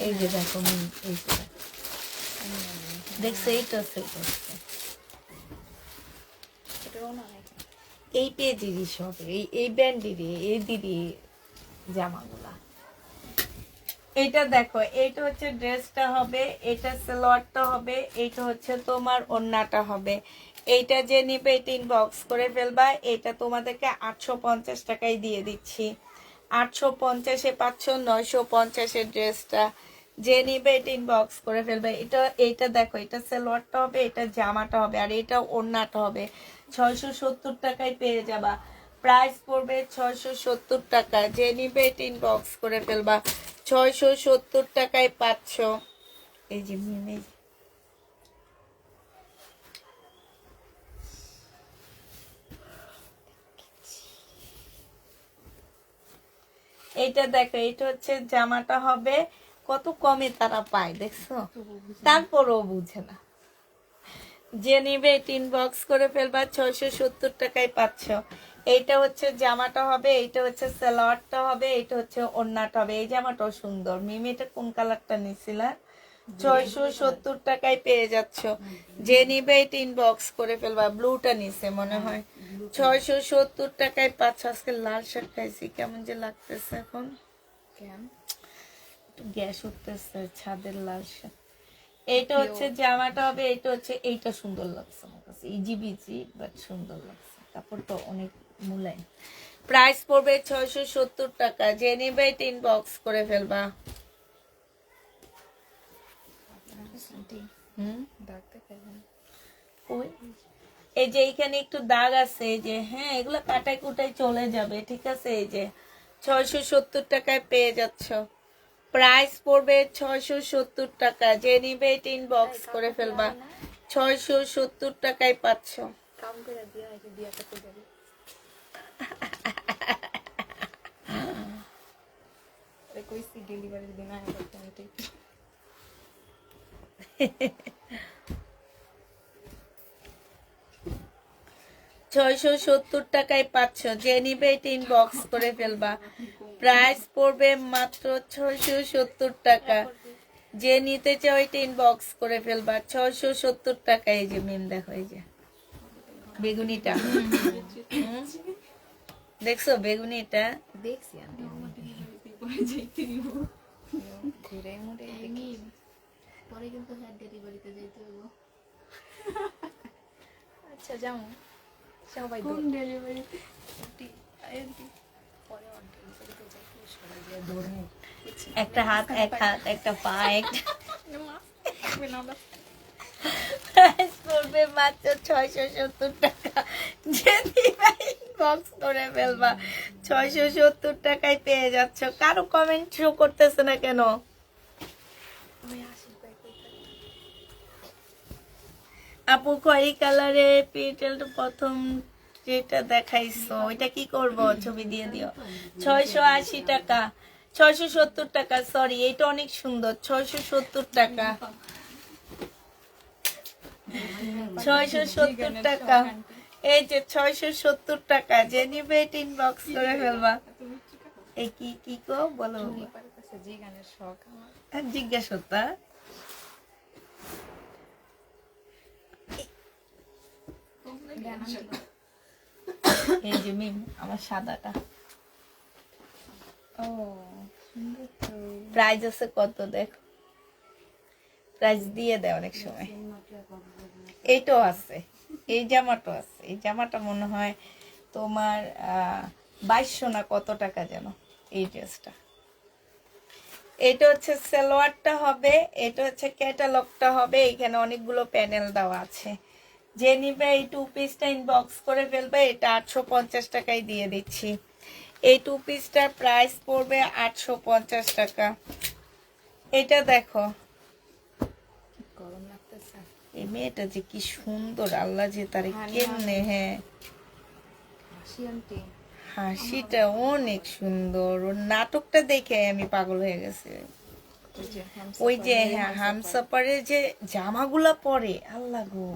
এই যে দেখো, এই যে দেখো, অন্য নাই দেখছো? এইটা এটা অন্য নাই এই পেজেরই সব, এই ব্যান্ডেরই, এই দিদি জামাগুলা। এটা দেখো, এটা হচ্ছে ড্রেসটা হবে, এটা সালোয়ারটা হবে, এটা হচ্ছে তোমার ওড়নাটা হবে। এইটা যে নিবে এটা ইনবক্স করে ফেলবা। এটা তোমাদেরকে 850 টাকায় দিয়ে দিচ্ছি। 850-এ পাচ্ছ 950-এর ড্রেসটা। যে নিবে এটা ইনবক্স করে ফেলবে। এইটা দেখো, এটা সালোয়ারটা হবে, এটা জামাটা হবে, আর এটা ওড়নাটা হবে। 670 টাকায় পেয়ে যাবা। প্রাইস পড়বে 670 টাকা। যে নিবে এটা ইনবক্স করে ফেলবা। 670 টাকায় পাচ্ছ। এই যে এইটা দেখো, এটা হচ্ছে জামাটা হবে। কত কমে তারা পায় দেখছো, তারপরও বুঝে না। যে নিবে এটা ইনবক্স করে ফেলবা। 670 টাকায় পাচ্ছ। এইটা হচ্ছে জামাটা হবে, এইটা হচ্ছে সালোয়ারটা হবে, এইটা হচ্ছে ওড়নাটা হবে। এই জামাটাও সুন্দর। মিমি এটা কোন কালারটা নিছিল? 670 টাকায় পেয়ে যাচ্ছ। যে নিবে এটা ইনবক্স করে ফেলবা। ব্লুটা নিছে মনে হয়। 670 টাকায় পাচ্ছ। আজকে লাল শাক খাইছি, কেমন যে লাগতেছে এখন, কেন একটু গ্যাস উঠতেছে। ছাদের লাল শাক। এইটা হচ্ছে জামাটা হবে, এইটা হচ্ছে, এইটা সুন্দর লাগছে আমার কাছে, ইজি বিজি বাট সুন্দর লাগছে। কাপড়টা অনেক মুলায়ম। প্রাইস পড়বে 670 টাকা। যে নিবে এটা ইনবক্স করে ফেলবা। আন্টি হুম, ডাকতে পারবেন ওই এই যে এইখানে একটু দাগ আছে, এই যে হ্যাঁ এগুলো কাটাই কুটাই চলে যাবে, ঠিক আছে। এই যে 670 টাকায় পেয়ে যাচ্ছ। প্রাইস পড়বে 670 টাকা। যে নিবে এটা ইনবক্স করে ফেলবা। 670 টাকায় পাচ্ছ। কাম করে দিয়া হয়েছে, দিয়া করতে যাবে। কইছি ডেলিভারির দিন আগে করতে আমি ঠিক। 670 টাকায় পাচ্ছ। যে নিবে এটা ইনবক্স করে ফেলবা। প্রাইস পড়বে মাত্র 670 টাকা। যে নিতে চাও এটা ইনবক্স করে ফেলবা। 670 টাকা। এই যে মিম দেখো, এই যে বেগুনিটা দেখছো, বেগুনিটা দেখছি আমি পরে যাইতে দিব। ঘুরে মুড়ে এমনি পরে কিন্তু হ্যাঁ ডেলিভারিতে যেতে হলো। আচ্ছা যাও সবাই কোন ডেলিভারি? পরে অন ডেলিভারিতে যাইতে সবাই যে ধরে একটা হাত, এক হাত, একটা পা, একটা প্রাইস পড়বে মাত্র 670 টাকা। যে নিবে ইনবক্স করে ফেলবা। 670 টাকায় পেয়ে যাচ্ছ। কারো কমেন্ট শো করতেছে না কেন? আপু খয়েরি কালারে পিটেলটা প্রথম যেটা দেখাইছো ওইটা কি করব? ছবি দিয়ে দিও। 680 টাকা, 670 টাকা, সরি এটা অনেক সুন্দর। 670 টাকা, 670 টাকা। এই যে 670 টাকা। যে নিবে এটা ইনবক্স করে ফেলবা। এই কি কি কো বলো কাছে যে গানের শখ আমার। জিজ্ঞাসা হতা। এই যে মিম আমার সাদাটা। ও সুন্দর তো। প্রাইস আছে কত দেখো, প্রাইস দিয়ে দেয় অনেক সময়। এইটাও আছে, এই জামাটাও আছে। এই জামাটা মনে হয় তোমার 2200 না কত টাকা যেন এই ড্রেসটা। এটা হচ্ছে সালোয়ারটা হবে, এটা হচ্ছে ক্যাটালগটা হবে। এখানে অনেকগুলো প্যানেল দেওয়া আছে। যে নিবে এই টু পিসটা ইনবক্স করে ফেলবে। এটা 850 টাকায় দিয়ে দিচ্ছি। এই টু পিসটার প্রাইস পড়বে 850 টাকা। এটা দেখো, গরম লাগতেছে। এই মেয়েটা যে কি সুন্দর, আল্লাহ যে তারে হ্যাঁ, কেমনে, হ্যাঁ হাসি আন্টি হাসিটা অনেক সুন্দর। ওর নাটকটা দেখে আমি পাগল হয়ে গেছি। ওই যে হ্যাঁ হামসাপারের যে জামাগুলা পরে, আল্লাহ গো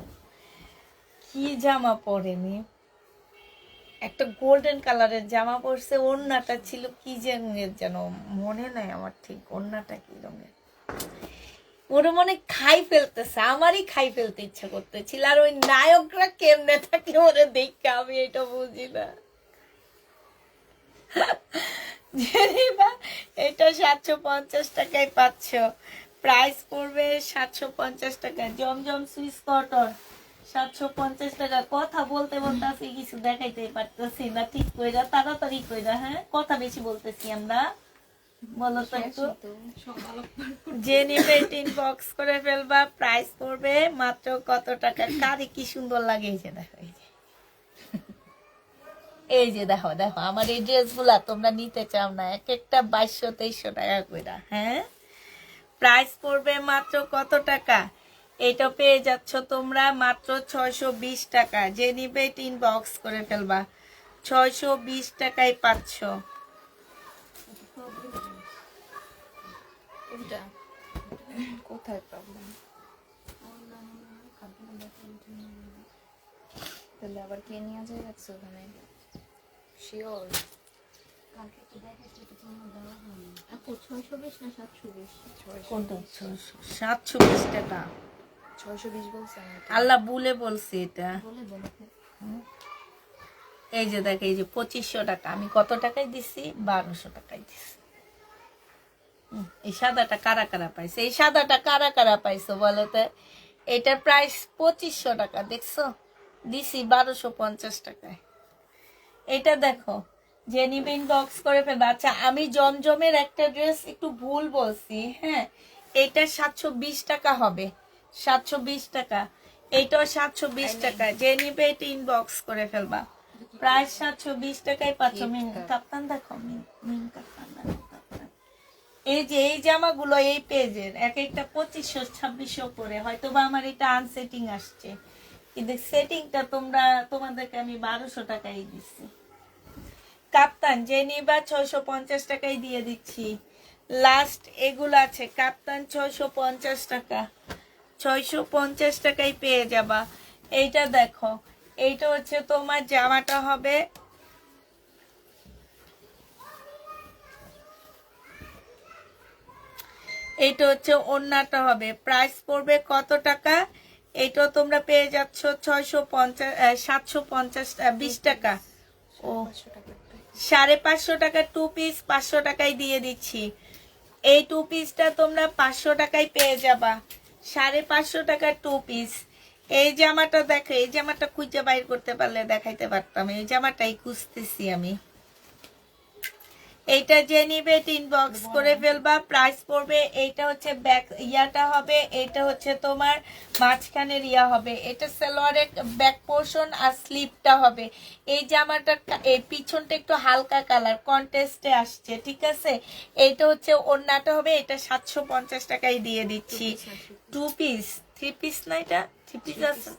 কি জামা পরে মেয়ে। একটা গোল্ডেন কালারের জামা পরছে, ওড়নাটা ছিল কি রঙের যেন মনে নাই আমার ঠিক, ওড়নাটা কি রঙের। ওরা মনে খাই ফেলতেছে, আমারই খাই ফেলতে ইচ্ছা করতেছিল। আর ওই নায়করা কেমনে থাকে ওরে দেখে আমি এটা বুঝি না। এটা 750 টাকায় পাচ্ছ। প্রাইস পড়বে 750 টাকা। জমজম সুইস কটন 750 টাকা। কথা বলতে বলতে আজকে কিছু দেখাইতে পারতেছি না ঠিক কইরা, তাড়াতাড়ি কইরা। হ্যাঁ কথা বেশি বলতেছি আমরা, বলো তো একটু। যে নিবে ইনবক্স করে ফেলবা। প্রাইস পড়বে মাত্র কত টাকা। কারি কি সুন্দর লাগে। এই যে দেখো, এই যে দেখো দেখো আমার এই ড্রেসগুলা তোমরা নিতে চাও না, এক একটা 2200-2300 টাকা কইরা। হ্যাঁ প্রাইস পড়বে মাত্র কত টাকা। এটা পেয়ে যাচ্ছ তোমরা মাত্র 620 টাকা। যে নিবে ইনবক্স করে ফেলবা। 620 টাকায় পাচ্ছ। কোনটা কোথায় প্রবলেম? তাহলে আবার কে নিয়ে যায় রাখছো ওখানে? শিওর আপু 620 না 720? কোনটা 720 টাকা? 620 বলছে আমাকে। আল্লাহ বলে বলছি এটা। বলে বলে এই যে দেখ, এই যে 2500 টাকা। আমি কত টাকায় দিছি? 1200 টাকায় দিছি। এই সাদাটা কারা কারা পাইছে? এই সাদাটা কারা কারা পাইছো বলো তো? এটার প্রাইস 2500 টাকা, দেখছো? দিছি 1250 টাকায়। এটা দেখো, যে নিবে ইনবক্স করে ফেলবে। আচ্ছা আমি জমজমের একটা ড্রেস একটু ভুল বলছি, হ্যাঁ এটা 720 টাকা হবে। 720 টাকা। এইটাও 720 টাকা, যে নিবে এটা ইনবক্স করে ফেলবা। প্রাইস 720 টাকায় পাচ্ছ। মিন কাপ্তান দেখো, মিন মিন কাপ্তান দেখো, কাপ্তান। এই যে এই জামাগুলো এই পেজের এক একটা 2500-2600 করে, হয়তো বা আমার এটা আনসেটিং আসছে, কিন্তু সেটিংটা তোমাদেরকে আমি 1200 টাকায় দিচ্ছি। কাপ্তান যে নিবা 650 টাকায় দিয়ে দিচ্ছি। লাস্ট এগুলো আছে কাপ্তান, 650 টাকা, 650 টাকায় পেয়ে যাবা। এইটা দেখো, এইটা হচ্ছে তোমার জামাটা হবে, এইটা হচ্ছে ওড়নাটা হবে। প্রাইস পড়বে কত টাকা? এইটাও তোমরা পেয়ে যাচ্ছ 650, 750, 20 টাকা। ও 550 টাকা 2 পিস 500 টাকায় দিয়ে দিচ্ছি। এই 2 পিসটা তোমরা 500 টাকায় পেয়ে যাবা, 550 টাকা 2 পিস। এই জামাটা দেখো, এই জামাটা খুঁজে বাইর করতে পারলে দেখাইতে পারতাম। এই জামাটাই খুঁজতেছি আমি। এইটা যে নিবে ইনবক্স করে ফেলবা। প্রাইস পড়বে, এইটা হচ্ছে ব্যাক ইয়াটা হবে, এটা হচ্ছে তোমার মাঝখানের ইয়া হবে, এটা সালোয়ারের ব্যাক পোর্শন আর স্লিপটা হবে। এই জামাটা এই পিছনটা একটু হালকা কালার কন্টেস্টে আসছে, ঠিক আছে। এইটা হচ্ছে ওড়নাটা হবে, এটা 750 টাকায় দিয়ে দিচ্ছি। 2 পিস 3 পিস না, এটা 3 পিস আছে,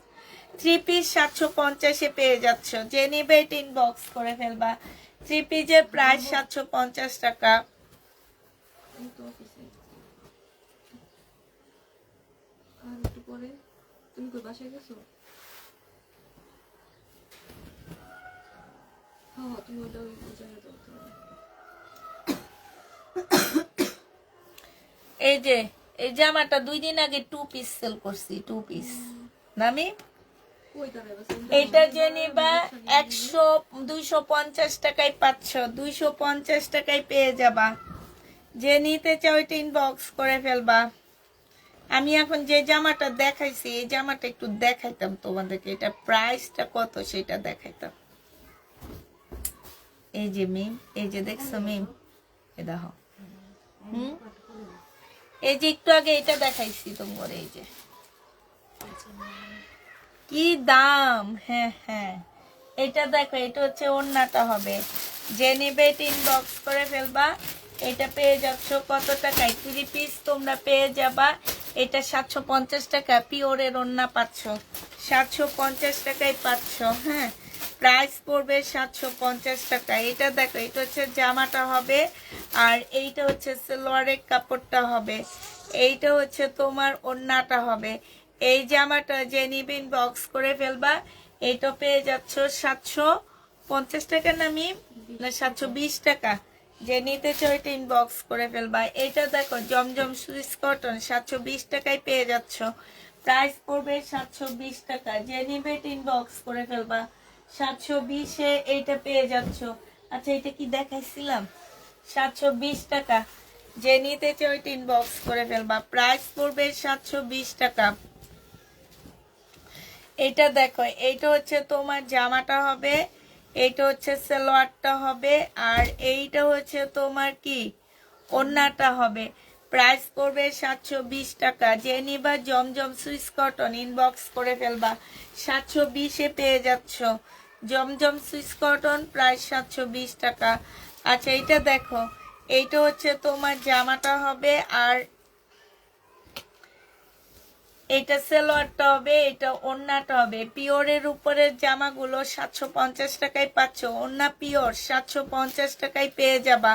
3 পিস 750-এ পেয়ে যাচ্ছ। যে নিবে ইনবক্স করে ফেলবা। 3 পিসের প্রাইস 750 টাকা। এই তো অফিসে। আর একটু পরে তুমি কই বাসায় গেছো? হ্যাঁ তুমি ওটা ওই জায়গায় যাও তো। এই যে এই জামাটা 2 দিন আগে 2 পিস সেল করছি, 2 পিস নামি। কই দাঁড়ায় বাসে? এটা যে নিবা 250 টাকায় পাচ্ছ, 250 টাকায় পেয়ে যাবা। যে নিতে চাও এটা ইনবক্স করে ফেলবা। আমি এখন যে জামাটা দেখাইছি এই জামাটা একটু দেখাইতাম তোমাদেরকে, এটা প্রাইসটা কত সেটা দেখাইতাম। এই যে মিম, এই যে দেখছো মিম, এ দেখো। এই যে একটু আগে এটা দেখাইছি তোমার, এই যে কি দাম। হ্যাঁ হ্যাঁ, এটা দেখো, এটা হচ্ছে ওড়নাটা হবে। যে নেবে এটা ইনবক্স করে ফেলবা। এটা পেয়ে যাচ্ছ কত টাকায়? 3 পিস তোমরা পেয়ে যাবা। এটা 750 টাকা, পিওরের ওড়না পাচ্ছ, 750 টাকায় পাচ্ছ। হ্যাঁ, প্রাইস পড়বে 750 টাকা। এটা দেখো, এটা হচ্ছে জামাটা হবে, আর এইটা হচ্ছে সালোয়ারের কাপড়টা হবে, এইটা হচ্ছে তোমার ওড়নাটা হবে। এই জামাটা যে নিবে ইনবক্স করে ফেলবা। এইটা পেয়ে যাচ্ছ 750 টাকা নামি না 720 টাকা। যে নিতে চাও এটা ইনবক্স করে ফেলবা। এটা দেখো জমজম সুইস কটন, 720 টাকায় পেয়ে যাচ্ছ। প্রাইস পড়বে 720 টাকা। যে নিবে এটা ইনবক্স করে ফেলবা। 720-এ এইটা পেয়ে যাচ্ছ। আচ্ছা, এটা কি দেখাইছিলাম? 720 টাকা। যে নিতে চাও এটা ইনবক্স করে ফেলবা। প্রাইস পড়বে 720 টাকা। এটা দেখো, এইটা হচ্ছে তোমার জামাটা হবে, এইটা হচ্ছে সালোয়ারটা হবে, আর এইটা হচ্ছে তোমার কি ওড়নাটা হবে। প্রাইস পড়বে 720 টাকা। যে নিবা জমজম সুইস কটন ইনবক্স করে ফেলবা। 720-এ পেয়ে যাচ্ছ জমজম সুইস কটন, প্রাইস 720 টাকা। আচ্ছা, এইটা দেখো, এইটা হচ্ছে তোমার জামাটা হবে, আর এটা সালোয়ারটা হবে, এটা ওড়নাটা হবে। পিওরের উপরের জামাগুলো 750 টাকায় পাচ্ছ, ওড়না পিওর 750 টাকায় পেয়ে যাবা।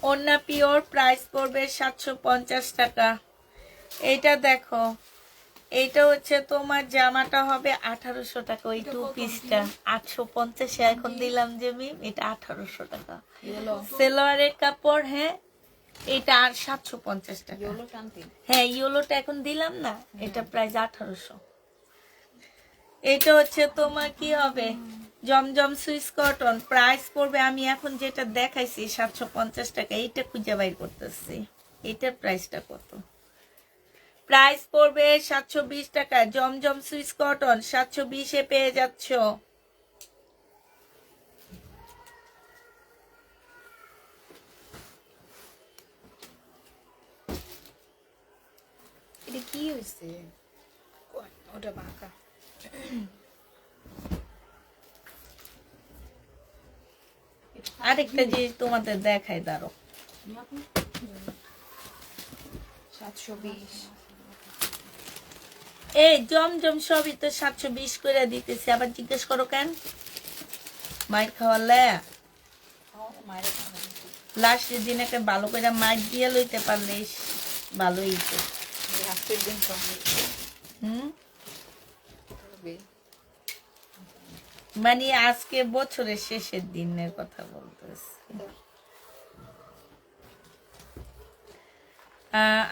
ওড়না পিওর, প্রাইস পড়বে 750 টাকা। এইটা দেখো, এইটা হচ্ছে তোমার জামাটা হবে 1800 টাকা। ওই 2 পিসটা 850-এ এখন দিলাম যে মিম, এটা 1800 টাকা। সালোয়ারের কাপড়, হ্যাঁ, এটা আর 750 টাকা। হ্যাঁ, ইয়েলোটা এখন দিলাম না, এটা প্রাইস 1800। এটা হচ্ছে তোমার কি হবে, জমজম সুইস কটন। প্রাইস পড়বে, আমি এখন যেটা দেখাইছি 750 টাকা। এইটা খুঁজে বাইর করতেছি, এটার প্রাইসটা কত। প্রাইস পড়বে 720 টাকা। জমজম সুইস কটন 720-এ পেয়ে যাচ্ছ। এটা কি হয়েছে? ওটা বাঁকা। আরেকটা জিনিস তোমাদের দেখাই দাঁড়ো। 720। এই জমজম সবই তো 720 করে দিতেছি, আবার জিজ্ঞেস করো কেন? মাইর খাওয়ালে লাস্ট দিন একটা ভালো করে মাইর দিয়ে লইতে পারলে ভালোই তো। লাস্টের দিন কমে হুম, তবে মানে আজকে বছরের শেষের দিনের কথা বলতেছি।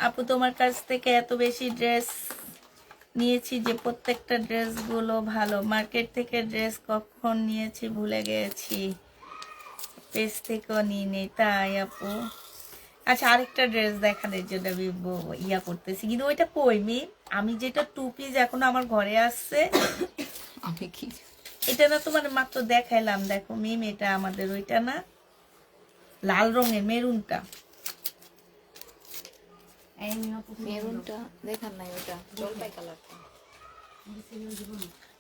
আপু তোমার কাছ থেকে এত বেশি ড্রেস নিয়েছি যে প্রত্যেকটা ড্রেসগুলো ভালো। মার্কেট থেকে ড্রেস কখন নিয়েছি ভুলে গেছি, পেজ থেকেও নিয়ে নেই। তাই আপু, আচ্ছা আরেকটা ড্রেস দেখানোর জন্য আমি ইয়া করতেছি, কিন্তু ওইটা কই মি? আমি যেটা 2 পিস এখন আমার ঘরে আসছে, আমি কি এটা না তোমার মাত্র দেখাইলাম, দেখো মিম, এটা আমাদের ওইটা না, লাল রঙের মেরুনটা। মেরুনটা দেখার নাই, ওটা জলপাই কালারটা।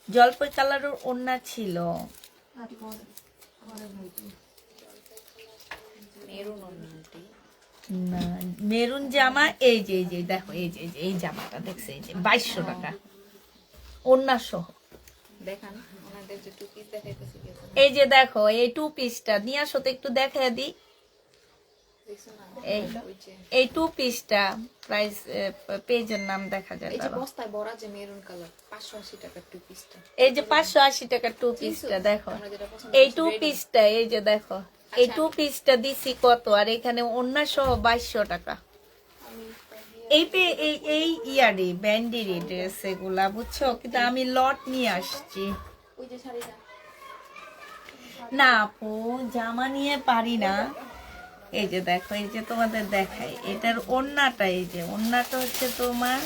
জলপাই কালারের ওড়না ছিল, মেরুন ওড়নাটি না মেরুন জামা। এই যে এই যে দেখো, এই যে এই জামাটা দেখছে, এই যে 2200 টাকা ওড়না সহ। দেখান ওনাদের যে টু পিস দেখাইতেছে কি আছে এই যে দেখো এই 2 পিসটা নিয়ে আসো তো, একটু দেখাই দিই। দেখছো না? এই ওই যে এই 2 পিসটা প্রাইস, পেজের নাম দেখা যায় এই যে দাঁড়াও। বস্তায় ভরা যে মেরুন কালার 580 টাকা টু পিসটা। এই যে 580 টাকা 2 পিসটা দেখো, আমরা যেটা পছন্দ এই করছি 2 ready। পিসটা, এই যে দেখো এই 2 পিসটা দিছি কত, আর এখানে ওড়না সহ 2200 টাকা। এই ইয়ারি ব্যান্ডেরি ড্রেস এগুলা, বুঝছো, কিন্তু আমি লট নিয়ে আসছি। ওই যে শাড়িটা না আপু, জামা নিয়ে পারি না। এই যে দেখো, এই যে তোমাদের দেখাই, এটার ওড়নাটা, এই যে ওড়নাটা হচ্ছে তোমার,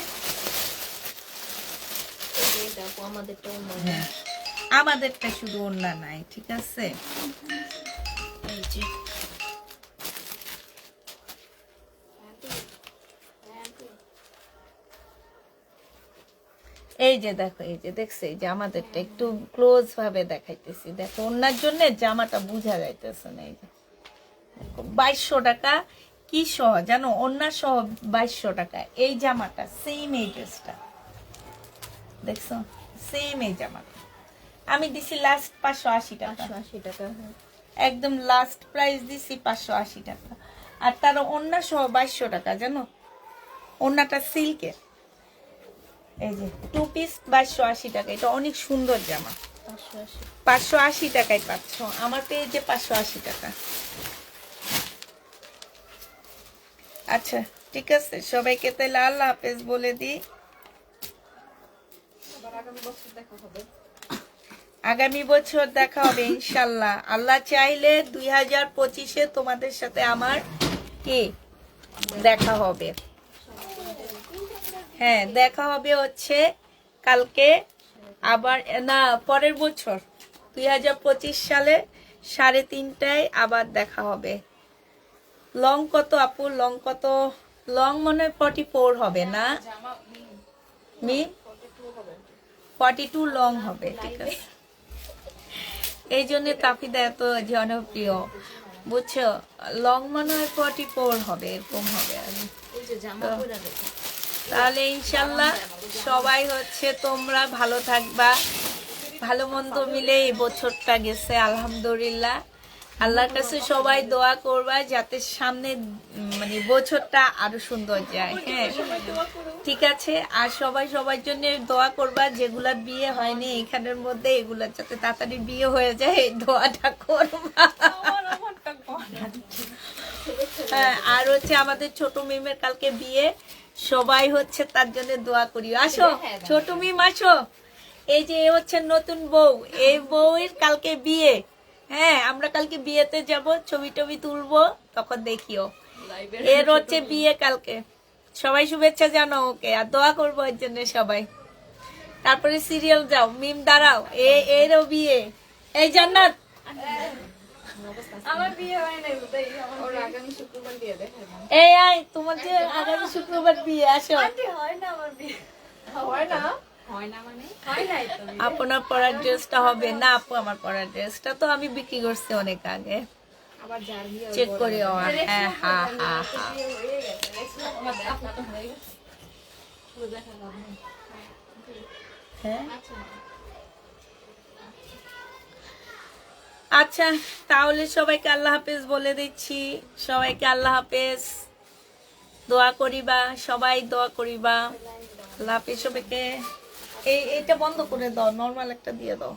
এই যে এটা আপু আমাদেরটা অন্য। আমাদেরটা শুধু ওড়না নাই, ঠিক আছে। এই যে এই যে দেখো, এই যে দেখছে, এই যে আমাদেরটা একটু ক্লোজ ভাবে দেখাইতেছি, দেখো ওড়নার জন্য জামাটা বোঝা যাইতেছে না। এই যে 2200 টাকা কি সহ জানো, ওড়না সহ 2200 টাকা। এই জামাটা সেম, এই ড্রেসটা দেখছো, সেম এই জামাটা আমি দিছি লাস্ট 580 টাকা, 580 টাকা। হ্যাঁ। একদম লাস্ট প্রাইস দিছি 580 টাকা। আর তার ওড়না সহ 2200 টাকা জানো, ওড়নাটা সিল্কের। এই যে 2 পিস 2280 টাকা, এটা অনেক সুন্দর জামা। 580। 580 টাকায় পাচ্ছ আমার পেজে, 580 টাকা। আচ্ছা ঠিক আছে, সবাইকে তাহলে আল্লাহ হাফেজ বলে দিই। আগামী বছর দেখা হবে ইনশাল্লাহ, আল্লাহ চাইলে 2025-এ তোমাদের সাথে আমার কি দেখা হবে। হ্যাঁ দেখা হবে হচ্ছে কালকে, আবার না পরের বছর 2025 সালে 3:30টায় আবার দেখা হবে। লং কত আপু, লং কত? লং মনে হয় 44 হবে না মি, 42 লং হবে, ঠিক আছে। এই জন্য তাফিদা এত জনপ্রিয়, বুঝছো, লং মনে হয় 44 হবে, এরকম হবে আর কি। এই যে জামা পরে দেখো। তাহলে ইনশাল্লাহ সবাই হচ্ছে তোমরা ভালো থাকবা, ভালো মন্দ মিলে এই বছরটা গেছে আলহামদুলিল্লাহ। আল্লাহর কাছে সবাই দোয়া করবা যাতে সামনে মানে বছরটা আরো সুন্দর যায়। হ্যাঁ ঠিক আছে, আর সবাই সবার জন্য দোয়া করবা, যেগুলার বিয়ে হয়নি এখানের মধ্যে এগুলার যাতে তাড়াতাড়ি বিয়ে হয়ে যায়, এই দোয়াটা করবা। হ্যাঁ, আর হচ্ছে আমাদের ছোট মিমের কালকে বিয়ে, সবাই হচ্ছে তার জন্য দোয়া করি। আসো ছোট মিম আসো, এই যে এ হচ্ছে নতুন বউ, এই বউয়ের কালকে বিয়ে। হ্যাঁ আমরা কালকে বিয়েতে যাব, ছবি টবি তুলবো, তখন দেখিও। এর হচ্ছে বিয়ে কালকে, সবাই শুভেচ্ছা জানাও ওকে, আর দোয়া করবো এর জন্য সবাই। তারপরে সিরিয়াল যাও, মিম দাঁড়াও, এরও বিয়ে। এই জান্নাত আমার বিয়ে হয় নাই বুঝাই ওর আগামী শুক্রবার বিয়ে দেখে এই আয় তোমার যে আগামী শুক্রবার বিয়ে আসো। হয় না আমার বিয়ে হয় না হয় না মানে হয় নাই তো আপনার পরার ড্রেসটা হবে না আপু, আমার পরার ড্রেসটা তো আমি বিক্রি করছি অনেক আগে, আবার যার বিয়ে ওই চেক বড় করে। হ্যাঁ হ্যাঁ হ্যাঁ হ্যাঁ বিয়ে হয়ে গেছে আমার দেখা তো হয়ে গেছে পুরো দেখা লাভ নেই হ্যাঁ। আচ্ছা আচ্ছা তাহলে সবাইকে আল্লাহ হাফেজ বলে দিচ্ছি, সবাইকে আল্লাহ হাফেজ, দোয়া করিবা, সবাই দোয়া করিবা। আল্লাহ হাফেজ সবাইকে। এইটা বন্ধ করে দাও, নর্মাল একটা দিয়ে দাও।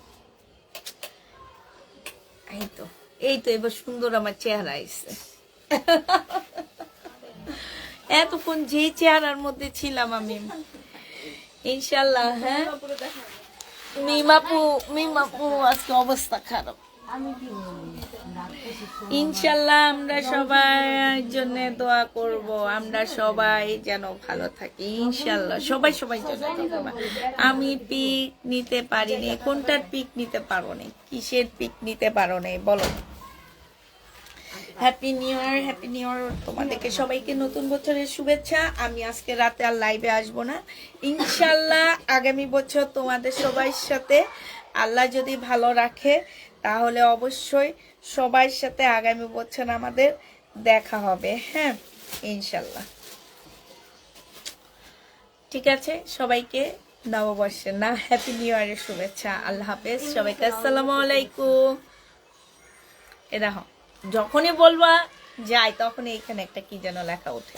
এই তো এবার সুন্দর আমার চেহারা আইছে। এতক্ষণ যে চেহারার মধ্যে ছিলাম আমি, ইনশাল্লাহ। হ্যাঁ মিমাপু আজকে অবস্থা খারাপ। ইনশাল্লাহ আমরা সবার জন্য দোয়া করব, আমরা সবাই যেন ভালো থাকি ইনশাল্লাহ। সবাই জন্য দোয়া করব। আমি পিক নিতে পারিনি, কোনটার পিক নিতে পারো নি, কিসের পিক নিতে পারো নি বলো? Happy new year, happy new year তোমাদেরকে সবাইকে, নতুন বছরের শুভেচ্ছা। আমি আজকে রাতে আর লাইভে আসবো না ইনশাল্লাহ। আগামী বছর তোমাদের সবার সাথে আল্লাহ যদি ভালো রাখে তাহলে অবশ্যই সবার সাথে আগামী বছর আমাদের দেখা হবে। হ্যাঁ ইনশাল্লাহ। ঠিক আছে, সবাইকে নববর্ষের না হ্যাপি নিউ ইয়ারের শুভেচ্ছা। আল্লাহ হাফেজ সবাইকে, আসসালামু আলাইকুম। এ দেখো যখনই বলবা যাই তখন এইখানে একটা কি যেন লেখা ওঠে।